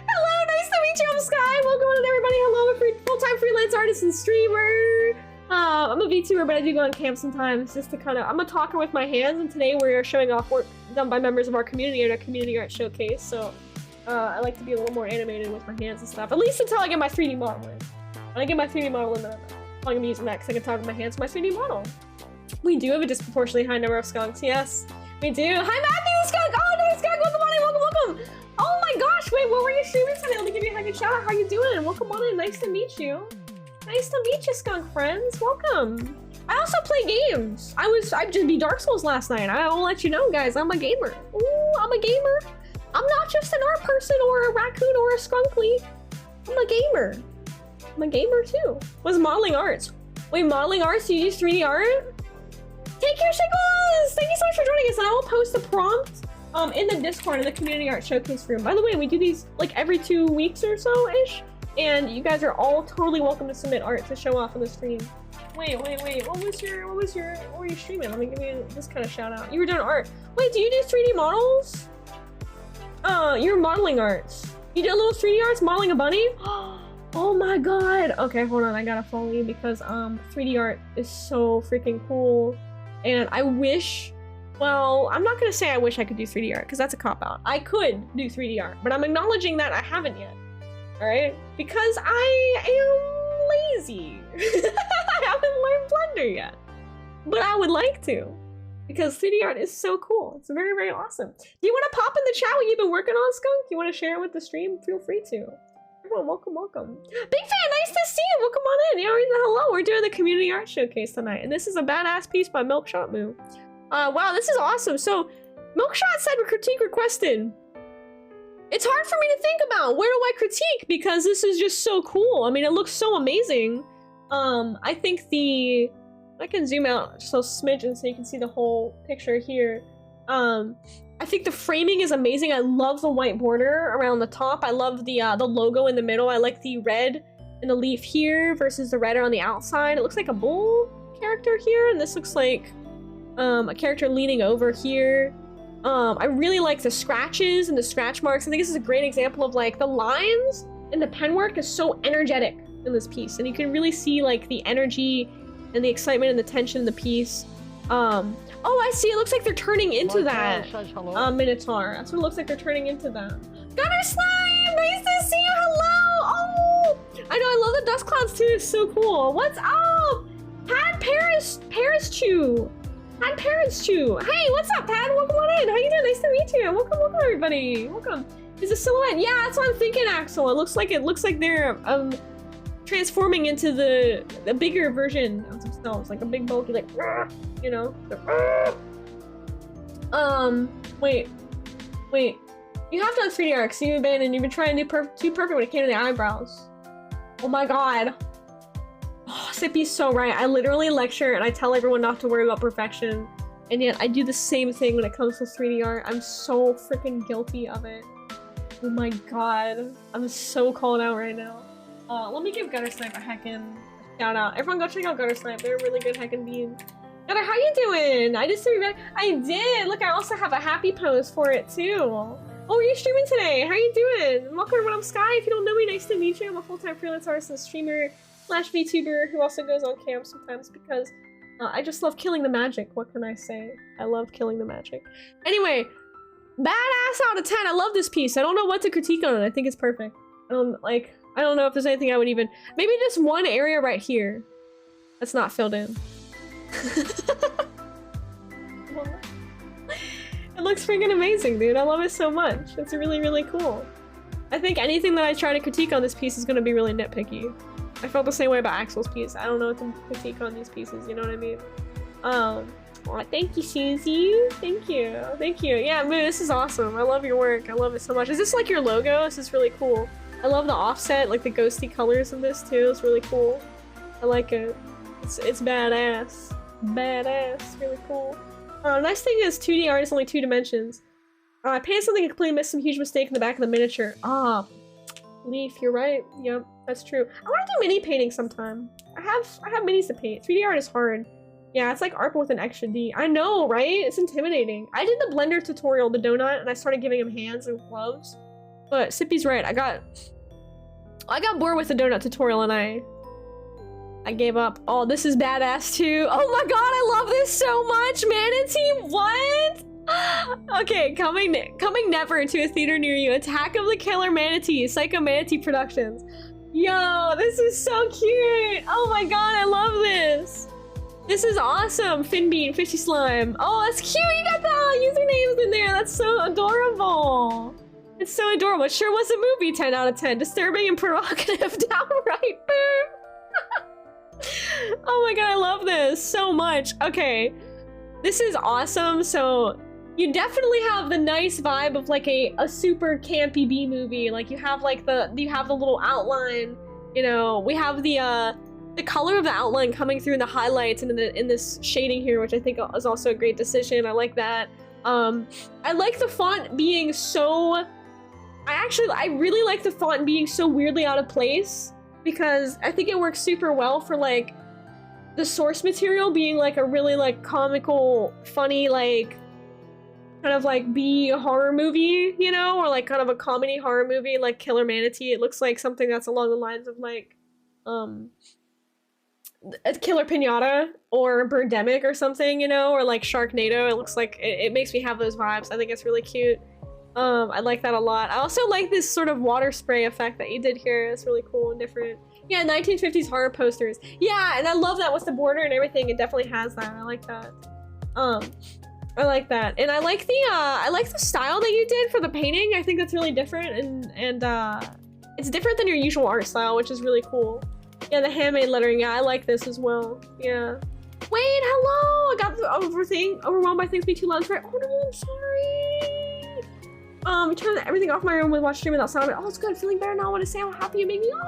Hello, nice to meet you, I'm Sky. Welcome on in, everybody. Hello, full-time freelance artist and streamer. I'm a VTuber, but I do go on camp sometimes just to kind of... I'm a talker with my hands, and today we're showing off work done by members of our community at a community art showcase, so I like to be a little more animated with my hands and stuff, at least until I get my 3D model in. When I get my 3D model in, then I'm going to be using that because I can talk with my hands to my 3D model. We do have a disproportionately high number of skunks, yes. We do. Hi, Matthew the skunk! Oh, nice skunk! Welcome on in, welcome! Oh my gosh, wait, what were you streaming today? Let me give you a hug and shout out. How you doing? Welcome on in, nice to meet you. Nice to meet you, skunk friends. Welcome. I also play games. I just beat Dark Souls last night. I'll let you know, guys. I'm a gamer. Ooh, I'm a gamer. I'm not just an art person or a raccoon or a skunkly. I'm a gamer. I'm a gamer too. What's modeling arts? Wait, modeling arts? Do you use 3D art? Take care, Shiggles! Thank you so much for joining us. And I will post a prompt in the Discord in the community art showcase room. By the way, we do these like every 2 weeks or so-ish. And you guys are all totally welcome to submit art to show off on the stream. Wait. What were you streaming? Let me give you this kind of shout out. You were doing art. Wait, do you do 3D models? You're modeling arts. You did a little 3D arts modeling a bunny? Oh my god. Okay, hold on. I gotta follow you because 3D art is so freaking cool. And I wish, well, I'm not gonna say I wish I could do 3D art because that's a cop-out. I could do 3D art, but I'm acknowledging that I haven't yet. Alright? Because I am lazy. I haven't learned Blender yet. But I would like to. Because 3D art is so cool. It's very, very awesome. Do you want to pop in the chat what you've been working on, Skunk? You want to share it with the stream? Feel free to. Everyone, welcome. Big fan, nice to see you. Welcome on in. Yeah, hello. We're doing the community art showcase tonight. And this is a badass piece by Milkshot Moo. Wow, this is awesome. So, Milkshot said critique requested. It's hard for me to think about where do I critique because this is just so cool. I mean, it looks so amazing. I think I can zoom out just a smidgen so you can see the whole picture here. I think the framing is amazing. I love the white border around the top. I love the logo in the middle. I like the red in the leaf here versus the red on the outside. It looks like a bull character here, and this looks like a character leaning over here. I really like the scratches and the scratch marks. I think this is a great example of like the lines and the pen work is so energetic in this piece. And you can really see like the energy and the excitement and the tension in the piece. Oh, I see. It looks like they're turning into that Minotaur. That's what it looks like they're turning into that. Gunner Slime! Nice to see you! Hello! Oh! I know, I love the dust clouds too. It's so cool. What's up? Pad Paris Chew. Pad Parents Chew. Hey, what's up, Pad? Welcome on in. How you doing? Nice to meet you. Welcome, everybody. Welcome. Is a silhouette? Yeah, that's what I'm thinking, Axel. It looks like they're transforming into the bigger version of themselves, like a big bulky, like you know. Wait. You have done 3D art because you've been trying to do too perfect when it came to the eyebrows. Oh my god. Oh, Sippy's so right. I literally lecture and I tell everyone not to worry about perfection, and yet I do the same thing when it comes to 3D art. I'm so freaking guilty of it. Oh my god. I'm so called out right now. Let me give Gutter Snipe a heckin' shout out. Everyone go check out Gutter Snipe. They're a really good heckin' bean. Gutter, how you doing? I just I did! Look, I also have a happy pose for it too. Oh, are you streaming today? How you doing? Welcome to What I'm Sky. If you don't know me, nice to meet you. I'm a full-time freelance artist and streamer / VTuber who also goes on camp sometimes because I just love killing the magic. What can I say? I love killing the magic. Anyway, badass out of 10. I love this piece. I don't know what to critique on it. I think it's perfect. I don't know if there's anything I would even... Maybe just one area right here that's not filled in. It looks freaking amazing, dude. I love it so much. It's really, really cool. I think anything that I try to critique on this piece is going to be really nitpicky. I felt the same way about Axel's piece. I don't know what to critique on these pieces, you know what I mean? Aw, thank you, Susie. Thank you. Thank you. Yeah, Moo, this is awesome. I love your work. I love it so much. Is this like your logo? This is really cool. I love the offset, like the ghosty colors of this too. It's really cool. I like it. It's badass. Badass. Really cool. Nice thing is 2D art is only 2 dimensions. I painted something and completely missed some huge mistake in the back of the miniature. Ah, Leaf, you're right. Yep, that's true. I want to do mini painting sometime. I have minis to paint. 3D art is hard. Yeah, it's like art with an extra D. I know, right? It's intimidating. I did the Blender tutorial, the donut, and I started giving him hands and gloves. But Sippy's right. I got bored with the donut tutorial and I gave up. Oh, this is badass too. Oh my god, I love this so much. Manatee, what? Okay, coming never to a theater near you. Attack of the Killer Manatee, Psycho Manatee Productions. Yo, this is so cute. Oh my god, I love this. This is awesome. Finbean, Fishy Slime. Oh, that's cute. You got the usernames in there. That's so adorable. It's so adorable. It sure was a movie. 10 out of 10. Disturbing and provocative. Downright boom. Oh my god, I love this so much. Okay, this is awesome. So you definitely have the nice vibe of like a super campy B movie. Like you have like the little outline. You know, we have the color of the outline coming through in the highlights and in this shading here, which I think is also a great decision. I like that. I like the font being so. I really like the font being so weirdly out of place, because I think it works super well for like the source material being like a really like comical, funny, like kind of like B horror movie, you know, or like kind of a comedy horror movie like Killer Manatee. It looks like something that's along the lines of like a Killer Pinata or Birdemic or something, you know, or like Sharknado. It looks like it makes me have those vibes. I think it's really cute. I like that a lot. I also like this sort of water spray effect that you did here. It's really cool and different. Yeah, 1950s horror posters. Yeah, and I love that with the border and everything. It definitely has that. I like that. I like that, and I like the style that you did for the painting. I think that's really different, and it's different than your usual art style, which is really cool. Yeah, the handmade lettering. Yeah, I like this as well. Yeah. Wait, hello. I got overwhelmed by things being too loud. Right? Oh no, I'm sorry. Turn everything off my room with watch stream without sound. Oh, it's good. Feeling better now. I want to say how happy you make me. Oh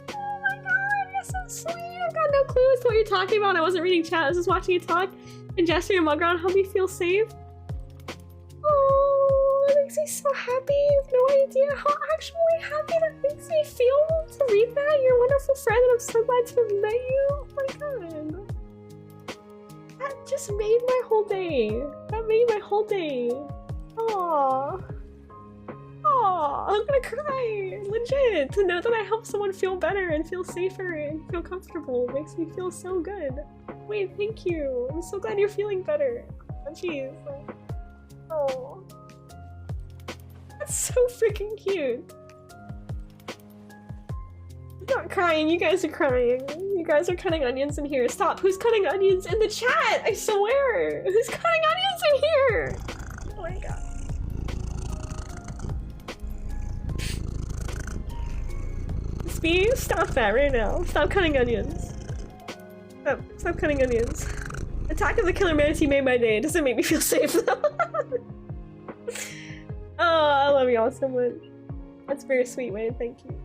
my god, you're so sweet. I've got no clue as to what you're talking about. I wasn't reading chat. I was just watching you talk and gesturing your mug around. Help me feel safe. Oh, that makes me so happy. You have no idea how actually happy that makes me feel to read that. You're a wonderful friend, and I'm so glad to have met you. Oh my god. That just made my whole day. That made my whole day. Aww. Aww, I'm gonna cry. Legit. To know that I helped someone feel better and feel safer and feel comfortable makes me feel so good. Wait, thank you. I'm so glad you're feeling better. Oh, jeez. Oh. That's so freaking cute. I'm not crying, you guys are crying. You guys are cutting onions in here. Stop. Who's cutting onions in the chat? I swear. Who's cutting onions in here? Oh my god. Speed, stop that right now. Stop cutting onions. Stop cutting onions. Attack of the Killer Manatee made my day. It doesn't make me feel safe though. Oh, I love y'all so much. That's very sweet, Wayne. Thank you.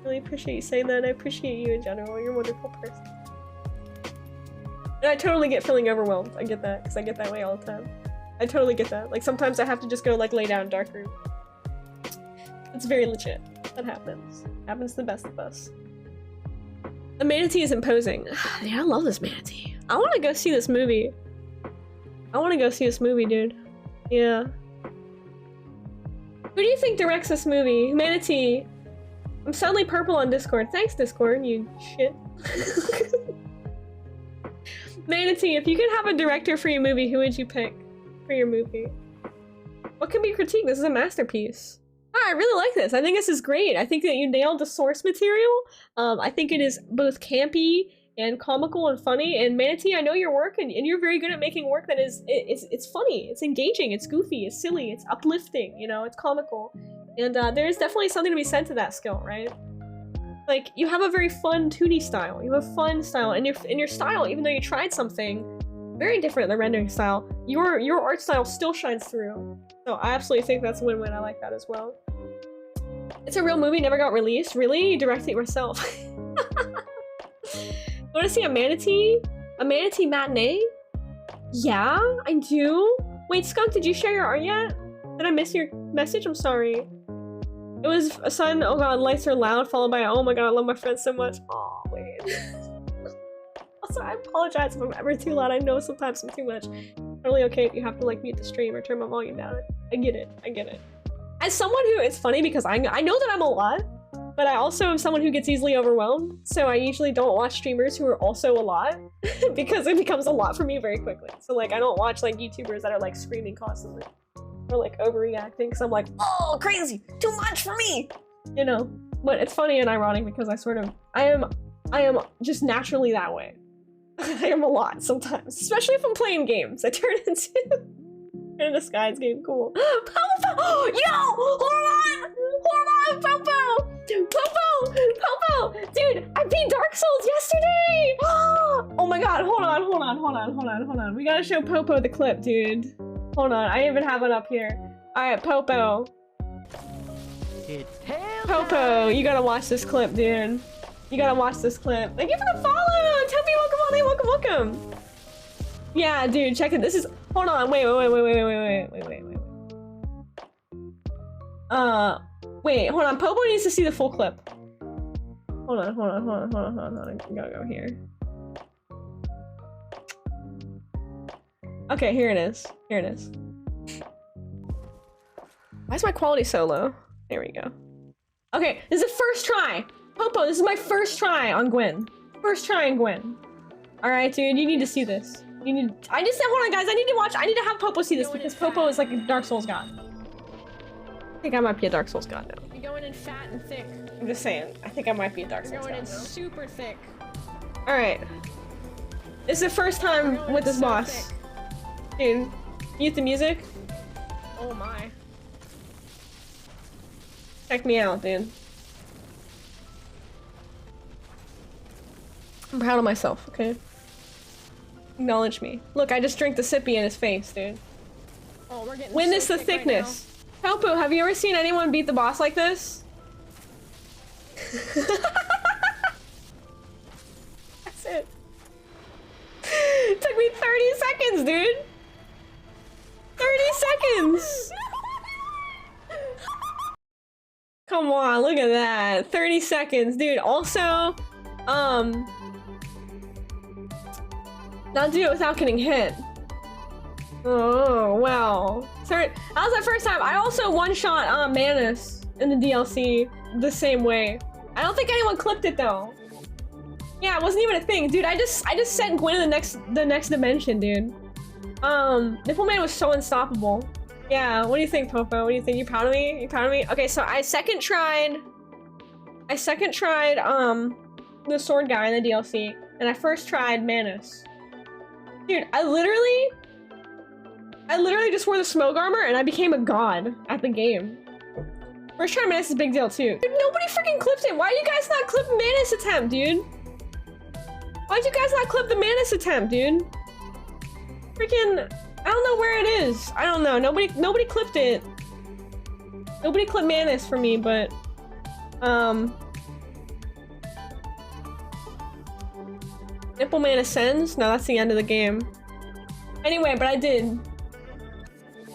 Really appreciate you saying that. I appreciate you in general. You're a wonderful person. And I totally get feeling overwhelmed. I get that, because I get that way all the time. I totally get that. Like sometimes I have to just go like lay down in a dark room. It's very legit. That happens. Happens to the best of us. The manatee is imposing. Yeah, I love this manatee. I want to go see this movie. I want to go see this movie, dude. Yeah. Who do you think directs this movie? Manatee. I'm suddenly purple on Discord. Thanks, Discord, you shit. Manatee, if you could have a director for your movie, who would you pick for your movie? What can be critiqued? This is a masterpiece. I really like this. I think this is great. I think that you nailed the source material. I think it is both campy and comical and funny. And Manatee, I know your work, and you're very good at making work that is it's funny, it's engaging, it's goofy, it's silly, it's uplifting. You know, it's comical, and there's definitely something to be said to that skill, right? Like you have a very fun 2D style. You have a fun style, and your style, even though you tried something, very different, the rendering style. Your art style still shines through. So I absolutely think that's a win-win. I like that as well. It's a real movie, never got released. Really? You directed it yourself. Want to see a manatee? A manatee matinee? Yeah, I do. Wait, Skunk, did you share your art yet? Did I miss your message? I'm sorry. It was a sudden, oh god, lights are loud, followed by, oh my god, I love my friends so much. Oh, wait. Also, I apologize if I'm ever too loud. I know sometimes I'm too much. Totally okay if you have to like mute the stream or turn my volume down. I get it. I get it. As someone who, it's funny because I know that I'm a lot, but I also am someone who gets easily overwhelmed. So I usually don't watch streamers who are also a lot because it becomes a lot for me very quickly. So like I don't watch like YouTubers that are like screaming constantly or like overreacting because I'm like, oh, crazy, too much for me, you know. But it's funny and ironic because I am just naturally that way. I am a lot sometimes, especially if I'm playing games. I turn into Sky's game. Cool. Popo! Yo! Hold on! Popo! Popo! Dude, I beat Dark Souls yesterday! Oh my god, hold on. We gotta show Popo the clip, dude. Hold on, I even have it up here. Alright, Popo. Popo, you gotta watch this clip, dude. You gotta watch this clip. Thank you for the follow! Toby, welcome on in, welcome. Yeah, dude, check it. This is, hold on, wait. Wait, hold on, Popo needs to see the full clip. Hold on. I gotta go here. Okay, here it is. Why is my quality so low? There we go. Okay, this is the first try. Popo, this is my first try on Gwen. First try on Gwen. Alright, dude, you need to see this. Hold on, guys, I need to have Popo see this because Popo is like a Dark Souls god. I think I might be a Dark Souls god now. You're going in fat and thick. I'm just saying, I think I might be a Dark Souls god. You're going in now. super thick. Alright. This is the first time with this boss. Dude, mute the music. Oh my. Check me out, dude. I'm proud of myself, okay? Acknowledge me. Look, I just drank the sippy in his face, dude. Oh, we're getting Witness so the thickness. Right Popo, have you ever seen anyone beat the boss like this? That's it. It took me 30 seconds, dude. 30 seconds. Come on, look at that. 30 seconds, dude. Also, not do it without getting hit. Oh, wow. Sorry, that was the first time. I also one-shot Manus in the DLC the same way. I don't think anyone clipped it though. Yeah, it wasn't even a thing, dude. I just sent Gwen in the next dimension, dude. Nippleman was so unstoppable. Yeah, what do you think, Popo? What do you think? You proud of me? You proud of me? Okay, so I second tried the sword guy in the DLC, and I first tried Manus. Dude, I literally just wore the smoke armor and I became a god at the game. First try Manus is a big deal too. Dude, nobody freaking clipped it. Why do you guys not clip Manus attempt, dude? Why'd you guys not clip the Manus attempt, dude? Freaking, I don't know where it is. I don't know. Nobody clipped it. Nobody clipped Manus for me, but Nippleman ascends? No, that's the end of the game. Anyway, but I did.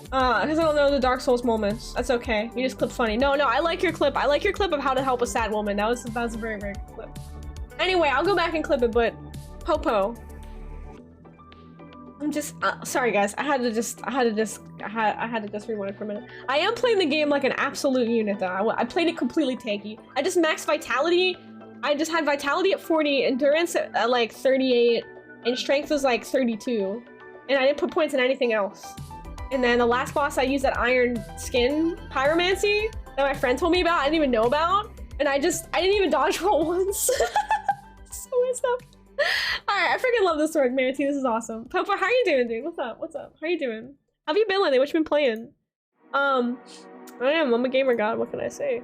Because I don't know the Dark Souls moments. That's okay. You just clip funny. No, I like your clip. I like your clip of how to help a sad woman. That was a very, very good clip. Anyway, I'll go back and clip it, but Popo. I'm just sorry guys. I had to just rewind for a minute. I am playing the game like an absolute unit though. I played it completely tanky. I just maxed vitality. I just had vitality at 40, endurance at like 38, and strength was like 32. And I didn't put points in anything else. And then the last boss I used that iron skin pyromancy that my friend told me about, I didn't even know about. And I didn't even dodge roll once. So messed up. Alright, I freaking love this sword, Manatee. This is awesome. Popo, how you doing, dude? What's up? What's up? How you doing? How have you been lately? What you been playing? I'm a gamer god. What can I say?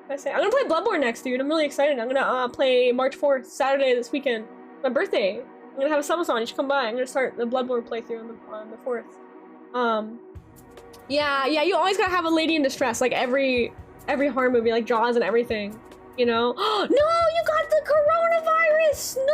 I'm gonna play Bloodborne next, dude. I'm really excited. I'm gonna play March 4th, Saturday this weekend. My birthday. I'm gonna have a summons on. You should come by. I'm gonna start the Bloodborne playthrough on the 4th. Yeah, you always gotta have a lady in distress, like every horror movie, like Jaws and everything. You know? No, you got the coronavirus! No!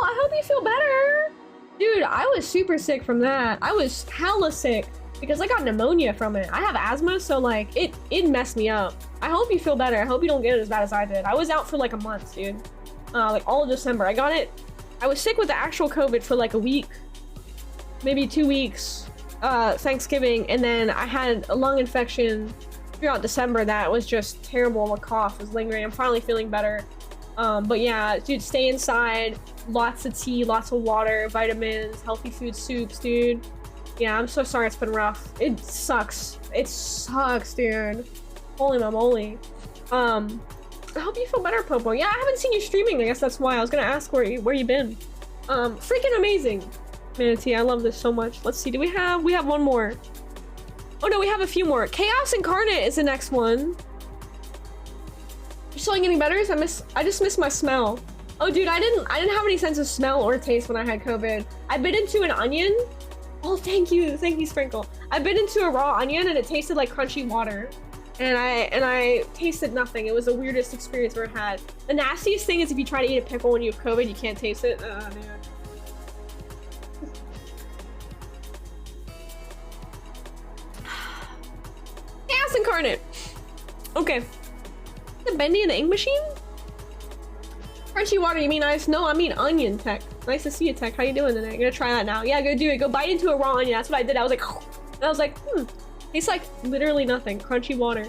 I hope you feel better. Dude, I was super sick from that. I was hella sick because I got pneumonia from it. I have asthma, so like it messed me up. I hope you feel better. I hope you don't get it as bad as I did. I was out for like a month, dude. Like all of December. I got it. I was sick with the actual COVID for like a week, maybe 2 weeks, Thanksgiving, and then I had a lung infection throughout December that was just terrible. My cough was lingering. I'm finally feeling better. But yeah, dude, stay inside. Lots of tea, lots of water, vitamins, healthy food, soups, dude. Yeah, I'm so sorry it's been rough. It sucks. It sucks, dude. Holy moly. I hope you feel better, Popo. Yeah, I haven't seen you streaming. I guess that's why. I was gonna ask where you been. Freaking amazing. Manatee, I love this so much. Let's see, we have one more. Oh no, we have a few more. Chaos Incarnate is the next one. You're still getting better? I just miss my smell. Oh dude, I didn't have any sense of smell or taste when I had COVID. I bit into an onion. Oh, thank you, Sprinkle. I bit into a raw onion and it tasted like crunchy water. And I tasted nothing. It was the weirdest experience I've ever had. The nastiest thing is if you try to eat a pickle when you have COVID, you can't taste it. Oh, man. Chaos Incarnate. Okay. The Bendy and the Ink Machine? Crunchy water, you mean ice? No, I mean onion, Tech. Nice to see you, Tech. How you doing today? I'm gonna try that now. Yeah, go do it. Go bite into a raw onion. That's what I did. I was like, and I was like, tastes like literally nothing. Crunchy water.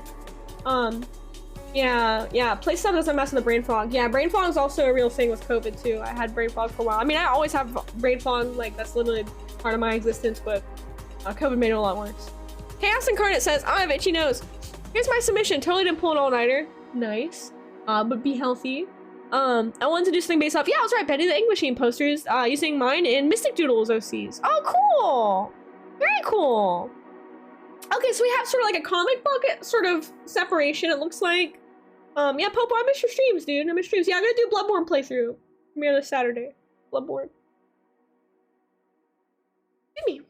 Yeah. Play stuff doesn't mess with the brain fog. Yeah, brain fog is also a real thing with COVID too. I had brain fog for a while. I mean, I always have brain fog. Like that's literally part of my existence, but COVID made it a lot worse. Chaos Incarnate says, I have itchy nose. Here's my submission. Totally didn't pull an all-nighter. Nice. But be healthy. I wanted to do something based off. Yeah, I was right. Bendy the Ink Machine posters. Using mine in Mystic Doodles OCs. Oh, cool. Very cool. Okay, so we have sort of like a comic book sort of separation, it looks like. Yeah, Popo, I miss your streams, dude. I miss streams. Yeah, I'm gonna do Bloodborne playthrough. Premiere this Saturday. Bloodborne. Give me.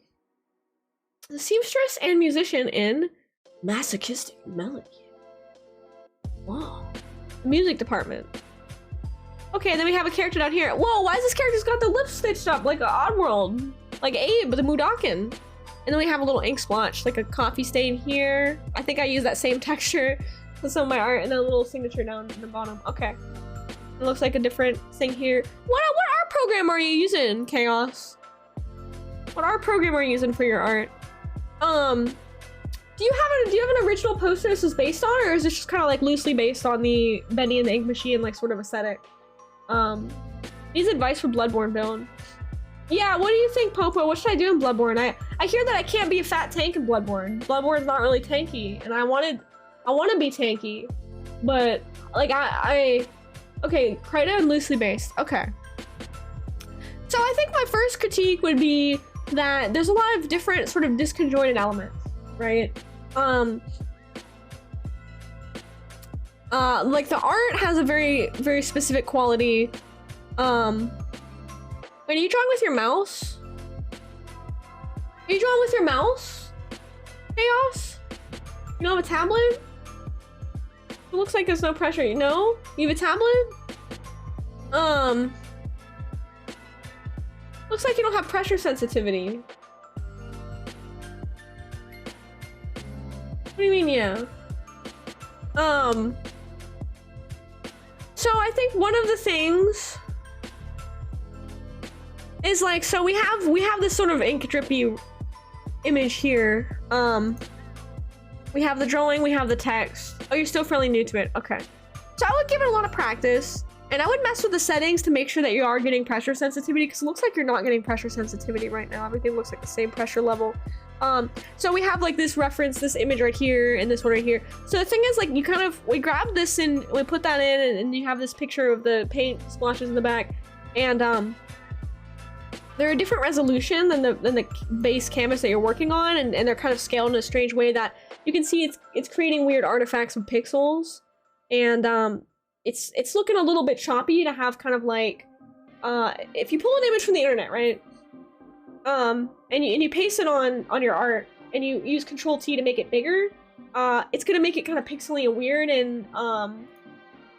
The seamstress and musician in Masochistic Melody. Wow. Music department. Okay, then we have a character down here. Whoa, why is this character's got the lips stitched up like an Oddworld? Like Abe, the Mudakin. And then we have a little ink splotch, like a coffee stain here. I think I use that same texture for some of my art, and then a little signature down at the bottom. Okay. It looks like a different thing here. What art program are you using, Chaos? What art program are you using for your art? Do you have an original poster this is based on, or is this just kind of like loosely based on the Bendy and the Ink Machine like sort of aesthetic? Needs advice for Bloodborne build. Yeah, what do you think, Popo? What should I do in Bloodborne? I hear that I can't be a fat tank in Bloodborne. Bloodborne's not really tanky, and I want to be tanky, but like okay, Krita and loosely based. Okay. So I think my first critique would be that there's a lot of different sort of disconjointed elements, right? Like the art has a very, very specific quality. Wait, are you drawing with your mouse? Are you drawing with your mouse? Chaos? You don't have a tablet? It looks like there's no pressure. You know? You have a tablet? Looks like you don't have pressure sensitivity. What do you mean, yeah? So I think one of the things is like, so we have this sort of ink drippy image here. We have the drawing, we have the text. Oh, you're still fairly new to it. Okay. So I would give it a lot of practice, and I would mess with the settings to make sure that you are getting pressure sensitivity, because it looks like you're not getting pressure sensitivity right now. Everything looks like the same pressure level. So we have like this reference, this image right here, and this one right here. So the thing is, like, we grab this and we put that in, and you have this picture of the paint splotches in the back, and they're a different resolution than the base canvas that you're working on, and they're kind of scaled in a strange way that you can see it's creating weird artifacts of pixels, and it's looking a little bit choppy to have kind of like if you pull an image from the internet, right? And you paste it on your art, and you use Control T to make it bigger, it's gonna make it kind of pixely and weird. And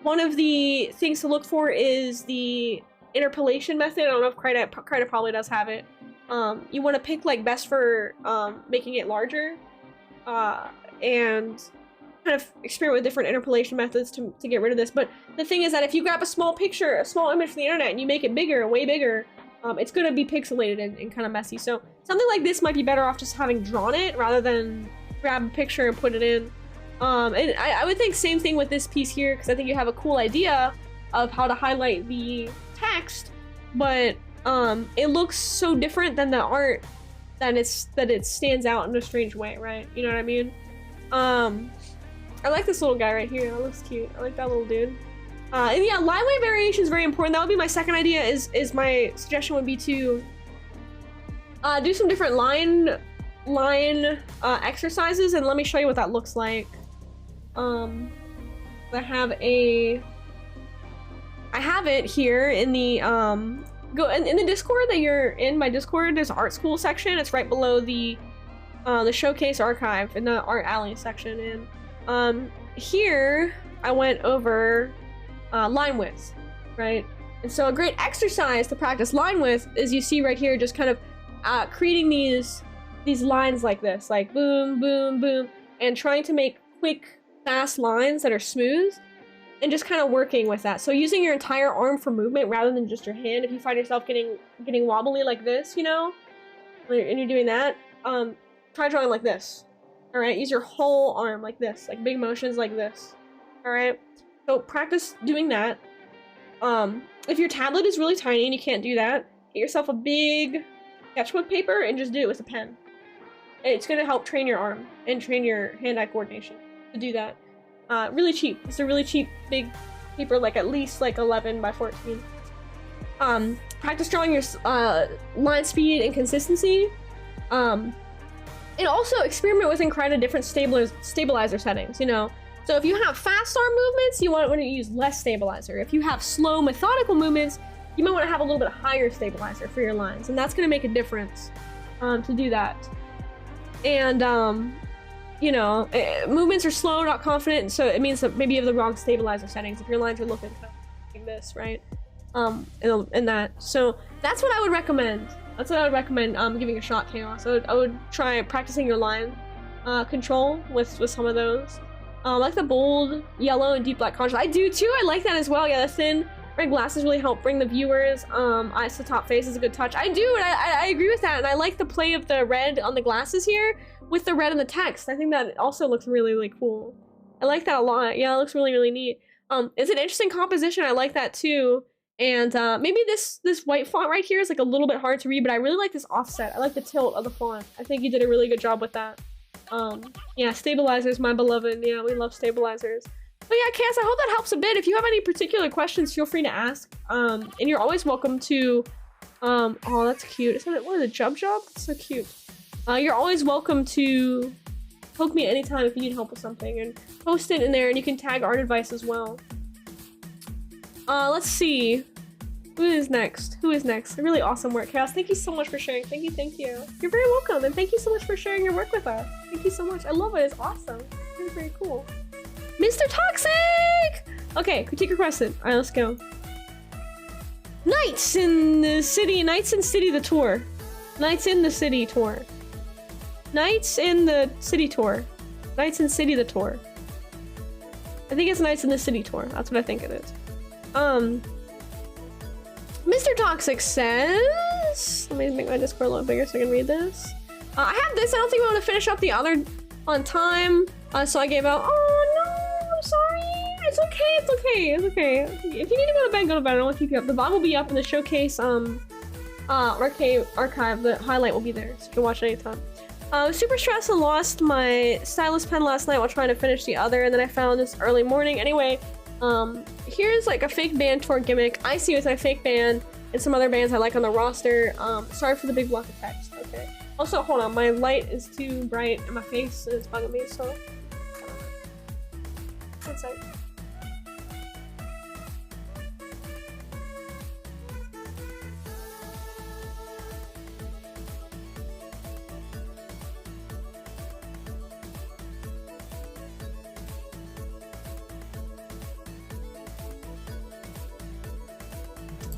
one of the things to look for is the interpolation method. I don't know if Krita probably does have it. You want to pick like best for making it larger, and kind of experiment with different interpolation methods to get rid of this. But the thing is that if you grab a small picture, a small image from the internet, and you make it bigger, way bigger, it's going to be pixelated and kind of messy. So something like this might be better off just having drawn it rather than grab a picture and put it in. And I would think same thing with this piece here, because I think you have a cool idea of how to highlight the text, but it looks so different than the art that it stands out in a strange way, right? You know what I mean? I like this little guy right here. That looks cute. I like that little dude. And yeah, line weight variation is very important. That would be my second idea. Is my suggestion would be to do some different line exercises, and let me show you what that looks like. I have it here in the go in the Discord that you're in. My Discord, there's art school section. It's right below the showcase archive in the art alley section. And here I went over line width, right? And so a great exercise to practice line width is, you see right here, just kind of creating these lines like this, like boom, boom, boom, and trying to make quick, fast lines that are smooth, and just kind of working with that. So using your entire arm for movement rather than just your hand. If you find yourself getting wobbly like this, you know, and you're doing that, try drawing like this. All right, use your whole arm like this, like big motions like this. All right, so practice doing that. If your tablet is really tiny and you can't do that, get yourself a big sketchbook paper and just do it with a pen. It's gonna help train your arm and train your hand-eye coordination to do that. Really cheap. It's a really cheap big paper, like at least like 11 by 14. Practice drawing your line speed and consistency. And also experiment with and create different stabilizer settings, you know. So if you have fast arm movements, you want to use less stabilizer. If you have slow, methodical movements, you might want to have a little bit higher stabilizer for your lines, and that's going to make a difference to do that. And you know, movements are slow, not confident, so it means that maybe you have the wrong stabilizer settings if your lines are looking like this, right? And that. So that's what I would recommend. That's what I would recommend giving a shot, Chaos. I would try practicing your line control with some of those. I like the bold yellow and deep black contrast. I do too. I like that as well. Yeah, the thin red glasses really help bring the viewers. Eyes to top face is a good touch. I do, and I agree with that. And I like the play of the red on the glasses here with the red in the text. I think that also looks really, really cool. I like that a lot. Yeah, it looks really, really neat. It's an interesting composition. I like that too. And maybe this white font right here is like a little bit hard to read, but I really like this offset. I like the tilt of the font. I think you did a really good job with that. Yeah, stabilizers, my beloved. Yeah, we love stabilizers. But yeah, Cass, I hope that helps a bit. If you have any particular questions, feel free to ask. And you're always welcome to, oh, that's cute. Isn't it, what is it, Jub? That's so cute. You're always welcome to poke me anytime if you need help with something, and post it in there, and you can tag art advice as well. Let's see. Who is next? Really awesome work, Chaos. Thank you so much for sharing. Thank you. You're very welcome, and thank you so much for sharing your work with us. Thank you so much. I love it. It's awesome. It's really, very cool. Mr. Toxic! Okay, critique requested. Alright, let's go. Nights in the City the tour. Nights in the City tour. Nights in the City tour. Nights in City the tour. I think it's Nights in the City tour. That's what I think it is. Mr. Toxic says, let me make my Discord a little bigger so I can read this. I have this. I don't think we want to finish up the other on time, so I gave out. Oh no, I'm sorry. It's okay. If you need to go to bed, go to bed. I don't want to keep you up. The VOD will be up in the showcase archive. The highlight will be there, so you can watch it anytime. Super stressed and lost my stylus pen last night while trying to finish the other, and then I found this early morning. Anyway, here's like a fake band tour gimmick. I see with my fake band and some other bands I like on the roster. Sorry for the big block of text. Okay. Also, hold on, my light is too bright in my face and it's bugging me, so. One sec.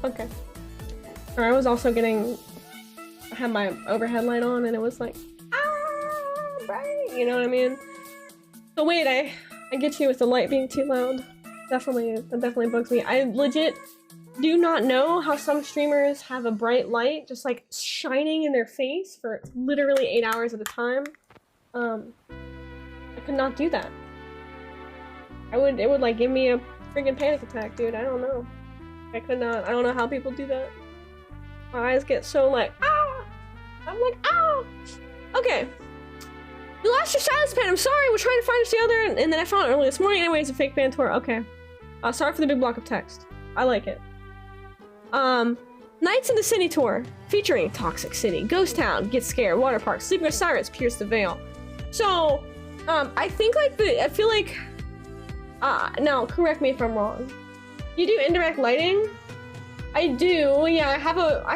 Okay. Or I was also getting, I had my overhead light on and it was like, ah, bright, you know what I mean? So wait, I get you with the light being too loud. That definitely bugs me. I legit do not know how some streamers have a bright light just like shining in their face for literally 8 hours at a time. I could not do that. It would like give me a freaking panic attack, dude. I don't know. I could not. I don't know how people do that. My eyes get so like, ah! I'm like, ah! Okay. You lost your silence pen. I'm sorry. We're trying to find the other, and then I found it early this morning. Anyway, it's a fake band tour. Okay. Sorry for the big block of text. I like it. Nights in the City tour, featuring Toxic City, Ghost Town, Get Scared, Water Park, Sleeping with Sirens, Pierce the Veil. So, I think like I feel like, no, correct me if I'm wrong. You do indirect lighting? I do, yeah, I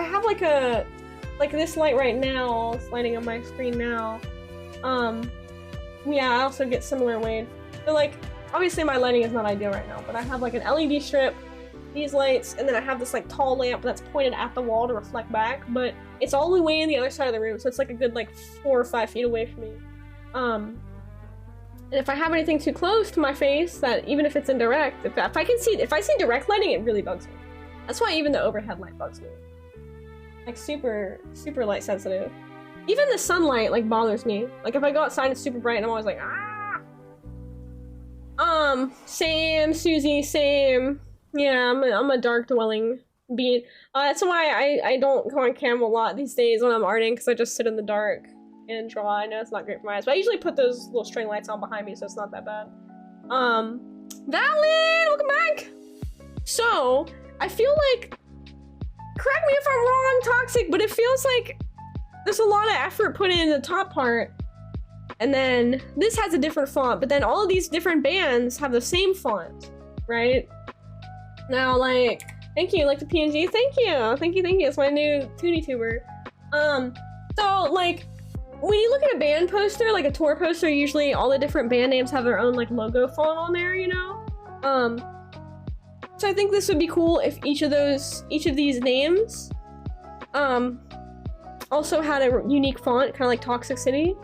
have like this light right now, it's lighting on my screen now. Yeah, I also get similar wave. So like, obviously my lighting is not ideal right now, but I have like an LED strip, these lights, and then I have this like tall lamp that's pointed at the wall to reflect back, but it's all the way in the other side of the room, so it's like a good like 4 or 5 feet away from me. And if I have anything too close to my face, that even if it's indirect, if I see direct lighting, it really bugs me. That's why even the overhead light bugs me. Like super light sensitive. Even the sunlight like bothers me. Like if I go outside and it's super bright, and I'm always like, ah. Same, Susie, same. Yeah, I'm a dark dwelling being. That's why I don't go on cam a lot these days when I'm arting, because I just sit in the dark and draw. I know it's not great for my eyes, but I usually put those little string lights on behind me, so it's not that bad. Valid, welcome back. So I feel like, correct me if I'm wrong, Toxic, but it feels like there's a lot of effort put in the top part, and then this has a different font, but then all of these different bands have the same font, right? Now, like, thank you, like the PNG, thank you, it's my new TuneTuber. So, like, when you look at a band poster, like a tour poster, usually all the different band names have their own, like, logo font on there, you know? So I think this would be cool if each of these names, also had a unique font, kind of like Toxic City.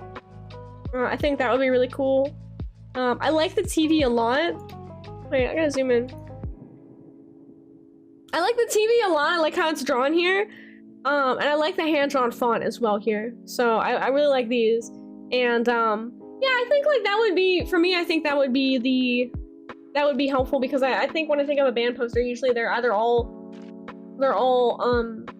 I think that would be really cool. I like the TV a lot. Wait, I gotta zoom in. I like the TV a lot. I like how it's drawn here. And I like the hand-drawn font as well here. So I really like these. And yeah, I think like that would be, for me, I think that would be helpful, because I think when I think of a band poster, usually they're either all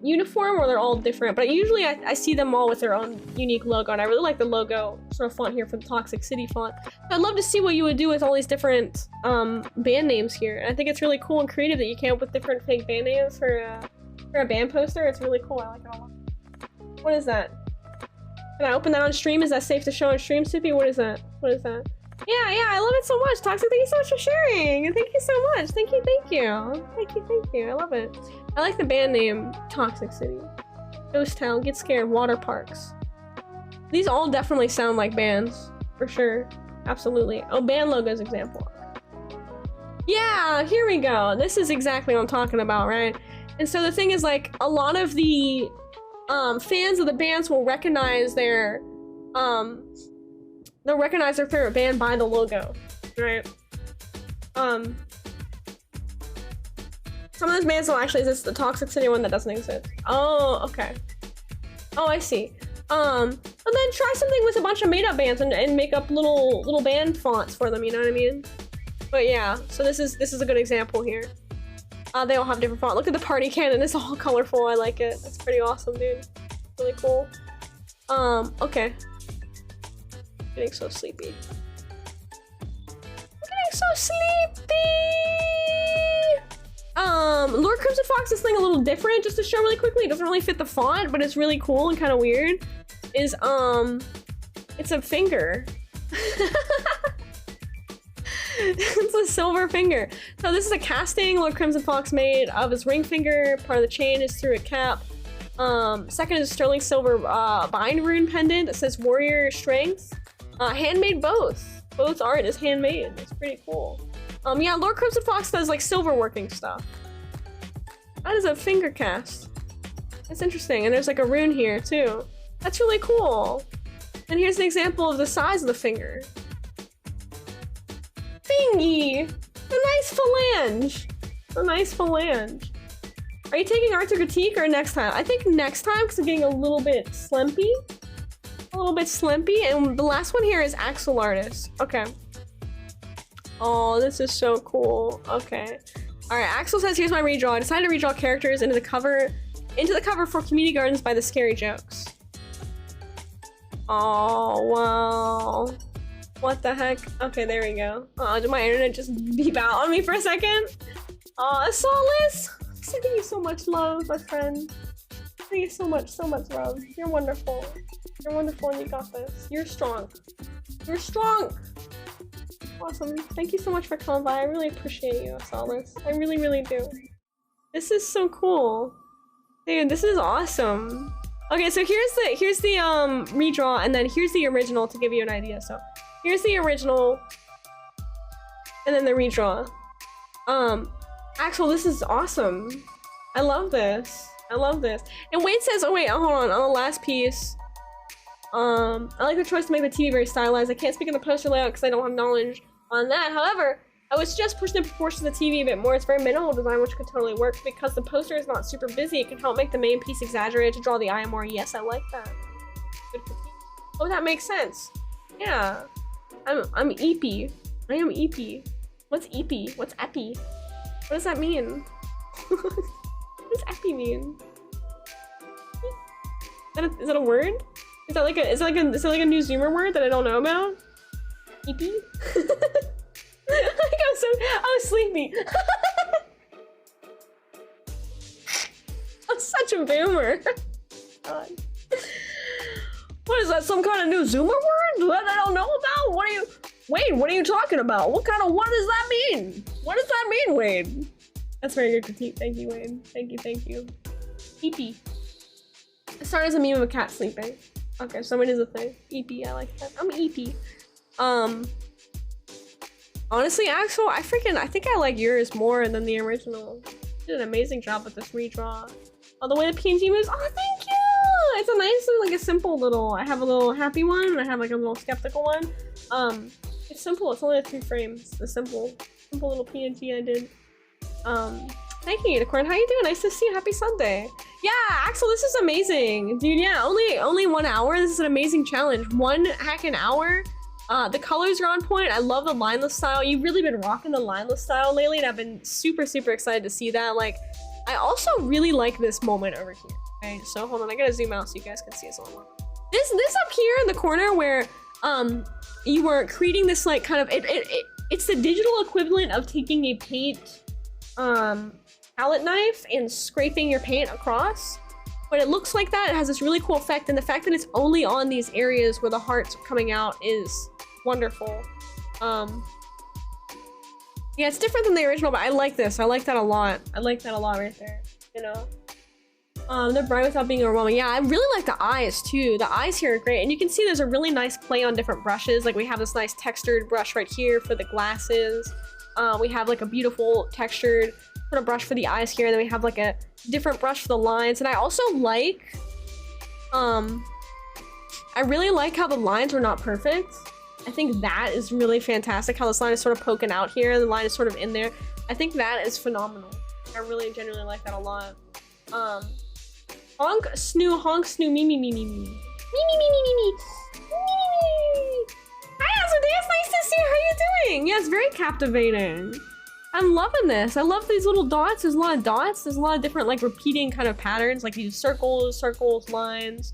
uniform or they're all different, but usually I see them all with their own unique logo, and I really like the logo sort of font here for the Toxic City font. I'd love to see what you would do with all these different band names here, and I think it's really cool and creative that you came up with different fake band names for a band poster. It's really cool. I like it a lot. What is that? Can I open that on stream? Is that safe to show on stream, Sippy? What is that? What is that? Yeah, I love it so much. Toxic, thank you so much for sharing. Thank you so much. Thank you. I love it. I like the band name, Toxic City. Ghost Town, Get Scared, Water Parks. These all definitely sound like bands, for sure. Absolutely. Oh, band logos example. Yeah, here we go. This is exactly what I'm talking about, right? And so the thing is, like, a lot of the fans of the bands will recognize their they'll recognize their favorite band by the logo, right? Some of those bands will actually exist. The Toxic City one that doesn't exist. Oh, okay. Oh, I see. And then try something with a bunch of made-up bands and make up little band fonts for them. You know what I mean? But yeah, so this is a good example here. They all have different font. Look at the party cannon. It's all colorful. I like it. It's pretty awesome, dude. Really cool. Okay. Getting so sleepy. Lord Crimson Fox is thing a little different, just to show really quickly. It doesn't really fit the font, but it's really cool and kind of weird. Is it's a finger. It's a silver finger. So this is a casting Lord Crimson Fox made of his ring finger. Part of the chain is through a cap. Second is a sterling silver bind rune pendant that says warrior strength. Handmade both. Both art is handmade. It's pretty cool. Yeah, Lord Crimson Fox does like silver working stuff. That is a finger cast. That's interesting. And there's like a rune here too. That's really cool. And here's an example of the size of the finger. Thingy! A nice phalange. A nice phalange. Are you taking art to critique or next time? I think next time because I'm getting a little bit slimpy. A little bit slimpy. And the last one here is Axel Artist. Okay. Oh, this is so cool. Okay. Alright, Axel says, here's my redraw. I decided to redraw characters into the cover for Community Gardens by the Scary Jokes. Oh, wow. What the heck? Okay, there we go. Oh, did my internet just beep out on me for a second? Oh, Solace! Sending you so much love, my friend. Thank you so much love. You're wonderful. You're wonderful and you got this. You're strong. You're strong! Awesome. Thank you so much for coming by. I really appreciate you, Solace. I really, really do. This is so cool. Dude, this is awesome. Okay, so here's the redraw, and then here's the original to give you an idea. So here's the original, and then the redraw. Axel, this is awesome. I love this. I love this. And Wade says, oh wait, hold on the last piece. I like the choice to make the TV very stylized. I can't speak on the poster layout because I don't have knowledge on that. However, I would suggest pushing the proportions of the TV a bit more. It's very minimal design, which could totally work. Because the poster is not super busy, it can help make the main piece exaggerated to draw the eye more. Yes, I like that. Good critique. Oh, that makes sense. Yeah. I'm eepy. I am eepy. What's eepy? What's epi? What does that mean? What does epi mean? Is that a word? Is that like a new Zoomer word that I don't know about? Eepy? I was sleepy. I'm such a boomer. God. What is that? Some kind of new Zoomer word that I don't know about? Wade, what are you talking about? What does that mean? What does that mean, Wade? That's very good critique. Thank you, Wade. Thank you. Eepy. It started as a meme of a cat sleeping. Okay, so it is a thing. Eepy, I like that. I'm eepy. Honestly, Axel, I think I like yours more than the original. You did an amazing job with this redraw. Oh, the way the PNG moves. Oh, thank you! It's a nice, like a simple little, I have a little happy one and I have like a little skeptical one. It's simple, it's only 3 frames. The simple little PNG I did. Thank you, Unicorn. How you doing? Nice to see you. Happy Sunday. Yeah, Axel, this is amazing. Dude, yeah, only 1 hour. This is an amazing challenge. 1 heckin' hour. The colors are on point. I love the lineless style. You've really been rocking the lineless style lately, and I've been super excited to see that. Like, I also really like this moment over here. Okay, so hold on, I gotta zoom out so you guys can see us a little more. This up here in the corner where you were creating this like kind of it's the digital equivalent of taking a paint palette knife and scraping your paint across. But it looks like that. It has this really cool effect, and the fact that it's only on these areas where the hearts are coming out is wonderful. Yeah, it's different than the original, but I like this. I like that a lot. I like that a lot right there, you know? They're bright without being overwhelming. Yeah, I really like the eyes too. The eyes here are great, and you can see there's a really nice play on different brushes. Like we have this nice textured brush right here for the glasses. We have like a beautiful textured sort of brush for the eyes here, and then we have like a different brush for the lines. And I also like, I really like how the lines are not perfect. I think that is really fantastic, how this line is sort of poking out here and the line is sort of in there. I think that is phenomenal. I really genuinely like that a lot. Honk, snoo, me. Me. Hi, Azadeh, it's nice to see you. How you doing? Yeah, it's very captivating. I'm loving this. I love these little dots. There's a lot of dots. There's a lot of different like repeating kind of patterns, like these circles, lines.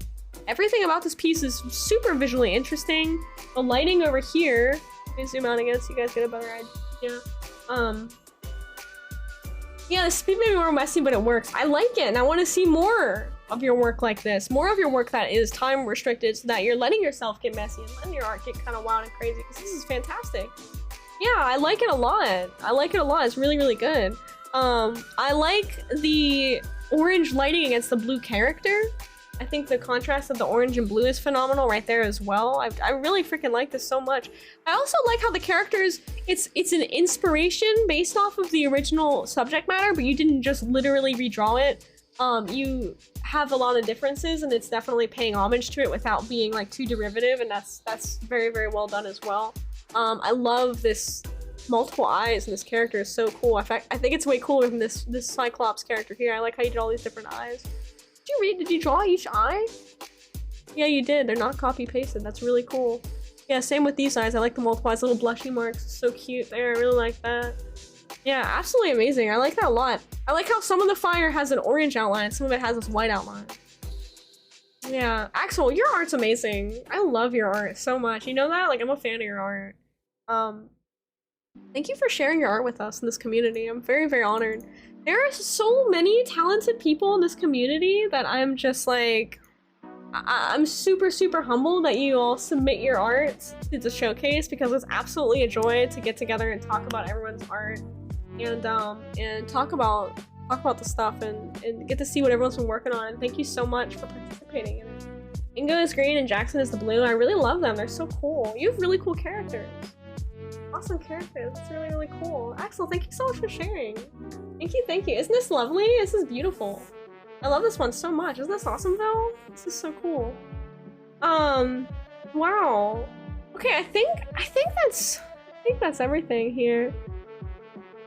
Everything about this piece is super visually interesting. The lighting over here, let me zoom out again so you guys get a better idea. Yeah, the speed may be more messy, but it works. I like it, and I want to see more of your work like this. More of your work that is time restricted so that you're letting yourself get messy and letting your art get kind of wild and crazy, because this is fantastic. Yeah, I like it a lot. I like it a lot. It's really good. I like the orange lighting against the blue character. I think the contrast of the orange and blue is phenomenal right there as well. I really freaking like this so much. I also like how the characters, it's an inspiration based off of the original subject matter, but you didn't just literally redraw it. You have a lot of differences, and it's definitely paying homage to it without being like too derivative, and that's very, very well done as well. I love this multiple eyes, and this character is so cool. In fact, I think it's way cooler than this Cyclops character here. I like how you did all these different eyes. Did you draw each eye? Yeah, you did. They're not copy pasted. That's really cool. Yeah, same with these eyes. I like the multiple eyes, little blushy marks. So cute there. I really like that. Yeah, absolutely amazing. I like that a lot. I like how some of the fire has an orange outline, some of it has this white outline. Yeah, Axel, your art's amazing. I love your art so much. You know that? Like, I'm a fan of your art. Thank you for sharing your art with us in this community. I'm very, very honored. There are so many talented people in this community that I'm just like, I'm super, super humbled that you all submit your art to the showcase, because it's absolutely a joy to get together and talk about everyone's art and talk about the stuff and get to see what everyone's been working on. Thank you so much for participating in it. Ingo is green and Jackson is the blue. I really love them. They're so cool. You have really cool characters. Awesome characters. It's really, really cool. Axel, thank you so much for sharing. Thank you, thank you. Isn't this lovely? This is beautiful. I love this one so much. Isn't this awesome though? This is so cool. Wow. Okay, I think that's everything here.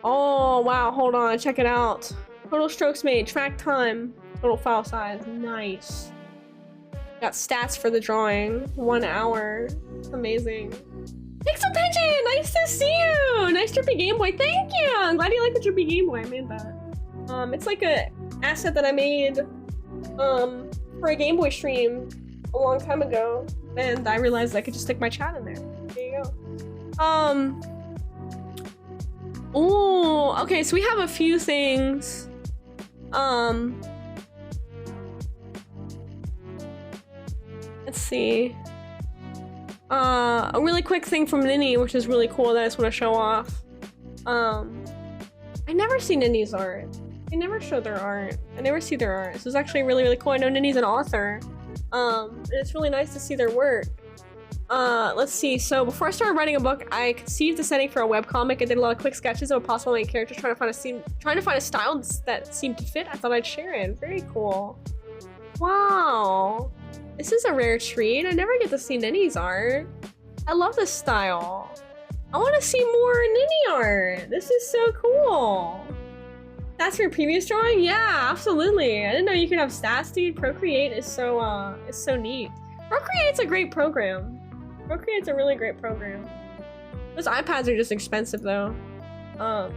Oh wow, hold on, check it out. Total strokes made, track time, total file size, nice. Got stats for the drawing, 1 hour. It's amazing. Pixel Pigeon, nice to see you! Nice drippy Game Boy, thank you! I'm glad you like the drippy Game Boy, I made that. It's like a asset that I made for a Game Boy stream a long time ago, and I realized I could just stick my chat in there. There you go. Oh, okay, so we have a few things. Let's see. A really quick thing from Ninny, which is really cool that I just want to show off. I never see Ninny's art. They never show their art. I never see their art. This is actually really, really cool. I know Ninny's an author. And it's really nice to see their work. Let's see. So before I started writing a book, I conceived the setting for a webcomic. I did a lot of quick sketches of possible main characters, trying to find a style that seemed to fit. I thought I'd share it. Very cool. Wow. This is a rare treat. I never get to see Ninny's art. I love this style. I want to see more Ninny art. This is so cool. That's your previous drawing? Yeah, absolutely. I didn't know you could have stats, dude. Procreate is so neat. Procreate's a great program. Procreate's a really great program. Those iPads are just expensive though. Not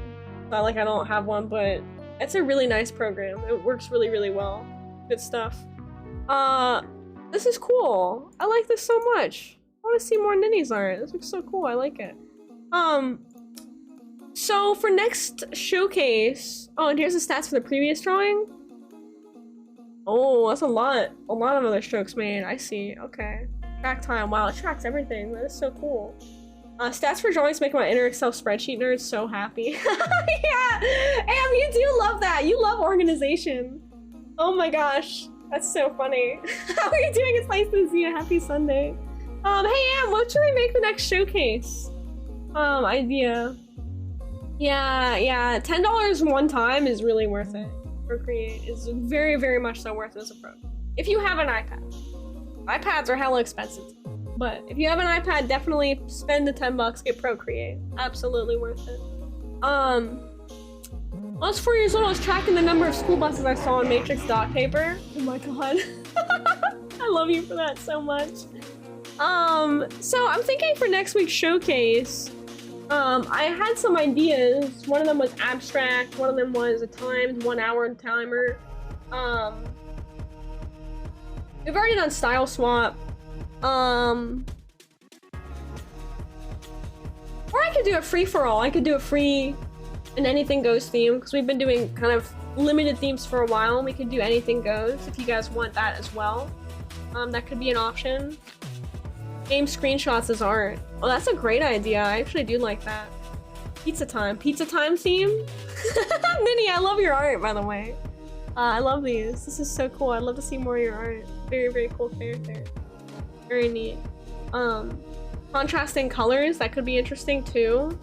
like I don't have one, but it's a really nice program. It works really, really well. Good stuff. This is cool. I like this so much. I want to see more Ninny's art. This looks so cool. I like it. So for next showcase, oh, and here's the stats for the previous drawing. Oh, that's a lot of other strokes made. I see. Okay. Track time. Wow, it tracks everything. That is so cool. Stats for drawings make my inner Excel spreadsheet nerd so happy. Yeah, Am, you do love that. You love organization. Oh my gosh, that's so funny. How are you doing? It's nice to see you. Happy Sunday. Hey Am, what should we make the next showcase? Idea. Yeah, $10 one time is really worth it. Procreate is very, very much so worth it as a pro. If you have an iPad. iPads are hella expensive. But if you have an iPad, definitely spend the $10, get Procreate. Absolutely worth it. When I was 4 years old, I was tracking the number of school buses I saw on Matrix dot paper. Oh my god. I love you for that so much. So I'm thinking for next week's showcase, I had some ideas. One of them was abstract, one of them was a timed 1 hour timer. We've already done style swap. Or I could do a free-for-all. I could do a free and anything goes theme, because we've been doing kind of limited themes for a while, and we could do anything goes if you guys want that as well. That could be an option. Game screenshots as art. Oh, that's a great idea. I actually do like that. Pizza time theme. Minnie, I love your art, by the way. I love these. This is so cool. I'd love to see more of your art. Very, very cool character. Very neat. Contrasting colors, that could be interesting too.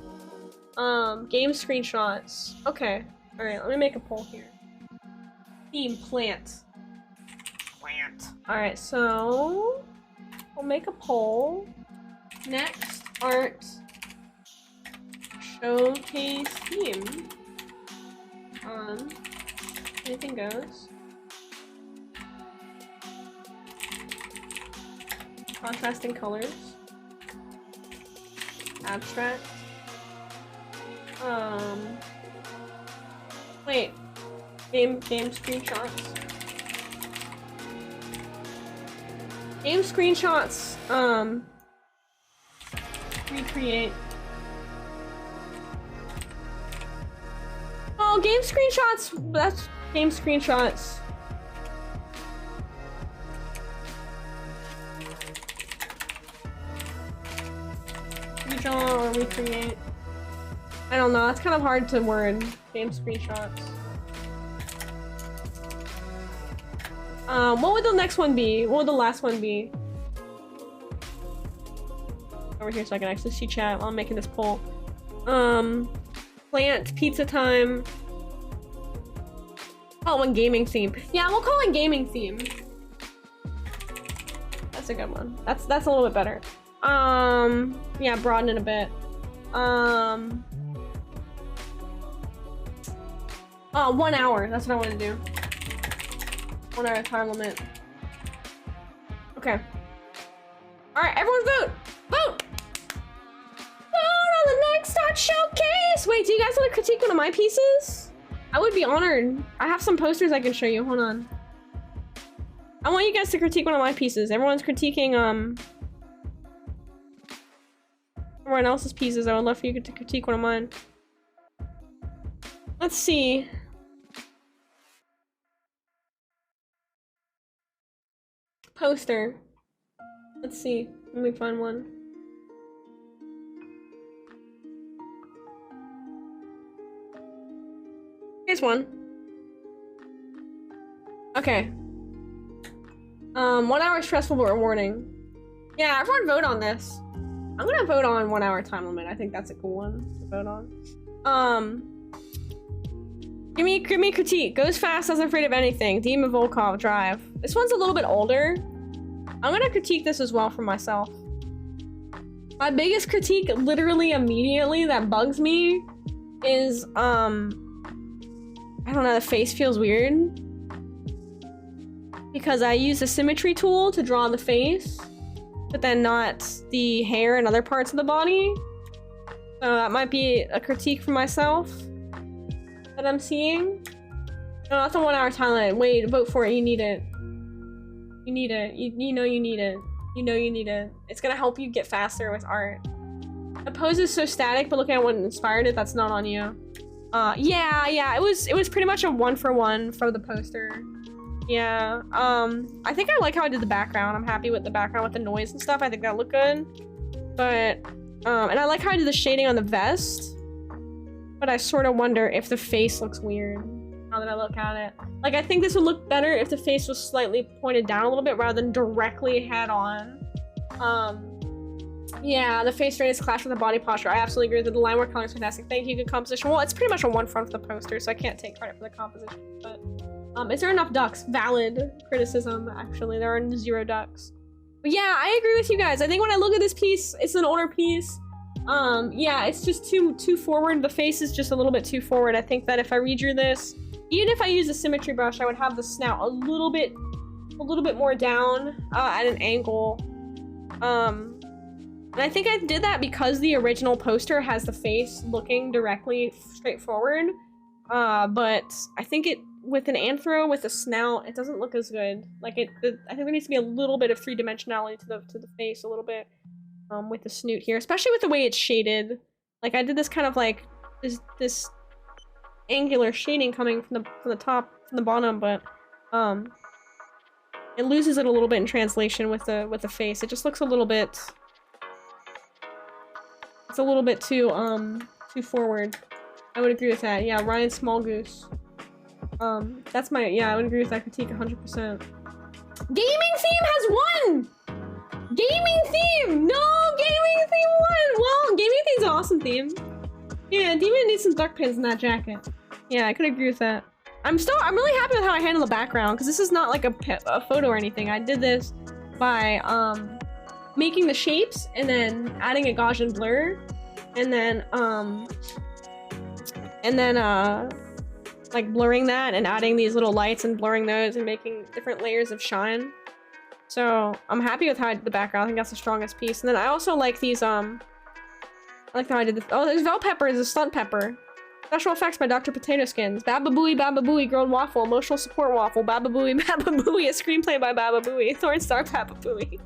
Game screenshots. Okay. Alright, let me make a poll here. Theme plant. Plant. Alright, so we'll make a poll. Next art showcase theme. Anything goes. Contrasting colors. Abstract. Wait. Game screenshots. Game screenshots. Recreate. Oh, game screenshots. That's game screenshots. Redraw or recreate. I don't know. It's kind of hard to word. Game screenshots. What would the next one be? What would the last one be? Over here so I can actually see chat while I'm making this poll. Plant, pizza time. Oh, one gaming theme. Yeah, we'll call it gaming theme. That's a good one. That's a little bit better. Yeah, broaden it a bit. Oh, 1 hour. That's what I want to do. 1 hour time limit. Okay. Alright, everyone vote! Vote! Vote on the next art showcase! Wait, do you guys want to critique one of my pieces? I would be honored. I have some posters I can show you. Hold on. I want you guys to critique one of my pieces. Everyone's critiquing, everyone else's pieces. I would love for you to critique one of mine. Let's see. Poster. Let's see. Let me find one. Here's one. Okay. 1 hour stressful but rewarding. Yeah, everyone vote on this. I'm gonna vote on 1 hour time limit. I think that's a cool one to vote on. Give me critique. Goes fast, doesn't afraid of anything. Demon Volkov Drive. This one's a little bit older. I'm gonna critique this as well for myself. My biggest critique, literally immediately, that bugs me is, I don't know, the face feels weird. Because I use the symmetry tool to draw the face, but then not the hair and other parts of the body. So that might be a critique for myself that I'm seeing. No, that's a 1 hour time limit. Wait, vote for it. You need it. You need it. You know you need it. You know you need it. It's gonna help you get faster with art. The pose is so static, but look at what inspired it. That's not on you. Yeah. It was pretty much a 1-for-1 for the poster. Yeah. I think I like how I did the background. I'm happy with the background with the noise and stuff. I think that looked good. But and I like how I did the shading on the vest. But I sort of wonder if the face looks weird now that I look at it. Like, I think this would look better if the face was slightly pointed down a little bit rather than directly head on. Yeah, the face straightness clash with the body posture. I absolutely agree with it. The line work color is fantastic. Thank you, good composition. Well, it's pretty much a 1-front for the poster, so I can't take credit for the composition. But is there enough ducks? Valid criticism, actually. There are 0 ducks. But yeah, I agree with you guys. I think when I look at this piece, it's an older piece. Yeah, it's just too forward. The face is just a little bit too forward. I think that if I redrew this, even if I use a symmetry brush, I would have the snout a little bit more down at an angle. And I think I did that because the original poster has the face looking directly straight forward. But I think with an anthro with a snout, it doesn't look as good. Like I think there needs to be a little bit of 3-dimensionality to the face, a little bit. With the snoot here, especially with the way it's shaded. Like I did this kind of like this angular shading coming from the top, from the bottom, but it loses it a little bit in translation with the face. It just looks a little bit. It's a little bit too forward. I would agree with that. Yeah, Ryan Small Goose. That's my, yeah, I would agree with that critique 100%. Gaming theme has won! Gaming theme! No, gaming theme won! Well, gaming theme's an awesome theme. Yeah, Demon needs some duck pins in that jacket. Yeah, I could agree with that. I'm really happy with how I handle the background, because this is not like a photo or anything. I did this by, making the shapes, and then adding a Gaussian blur, and then, like blurring that and adding these little lights and blurring those and making different layers of shine. So I'm happy with how I did the background. I think that's the strongest piece. And then I also like these, I like how I did this. Oh, there's bell pepper is a stunt pepper. Special effects by Dr. Potato Skins. Baba Booey, grilled waffle, emotional support waffle. Baba Booey, a screenplay by Baba Booey. Thorn Star Baba Booey.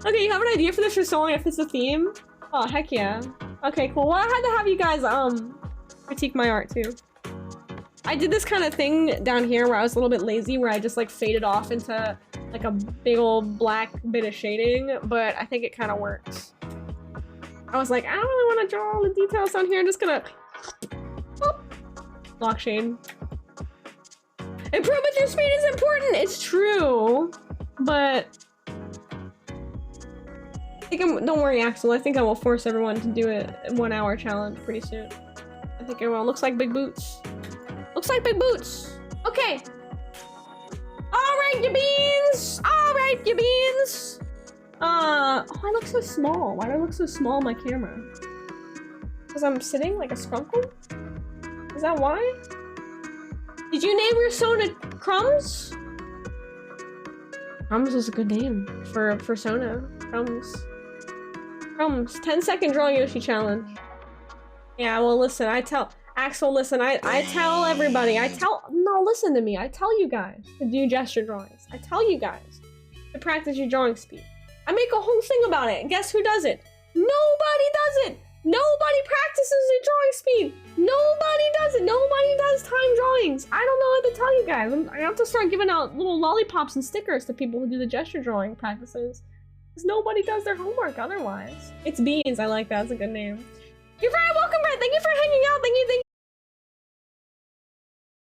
Okay, you have an idea for this for so long if it's a theme? Oh, heck yeah. Okay, cool. Well, I had to have you guys, critique my art, too. I did this kind of thing down here where I was a little bit lazy, where I just, like, faded off into, like, a big old black bit of shading, but I think it kind of works. I was like, I don't really want to draw all the details down here. I'm just gonna... block shade. Improvement through speed is important! It's true! But... don't worry, Axel. I think I will force everyone to do a 1 hour challenge pretty soon. I think everyone looks like big boots. Looks like big boots. Okay. Alright, you beans! Alright, you beans! Oh, I look so small. Why do I look so small on my camera? Because I'm sitting like a skunkle? Is that why? Did you name your Sona Crumbs? Crumbs was a good name for Sona. Crumbs. 10-second drawing Yoshi challenge. Yeah, well, listen, Axel, listen, I tell everybody, no, listen to me, I tell you guys to do gesture drawings. I tell you guys to practice your drawing speed. I make a whole thing about it, and guess who does it? Nobody does it! Nobody practices their drawing speed! Nobody does it! Nobody does time drawings! I don't know what to tell you guys. I have to start giving out little lollipops and stickers to people who do the gesture drawing practices. Because nobody does their homework otherwise. It's Beans, I like that, that's a good name. You're very welcome, Brett! Thank you for hanging out, thank you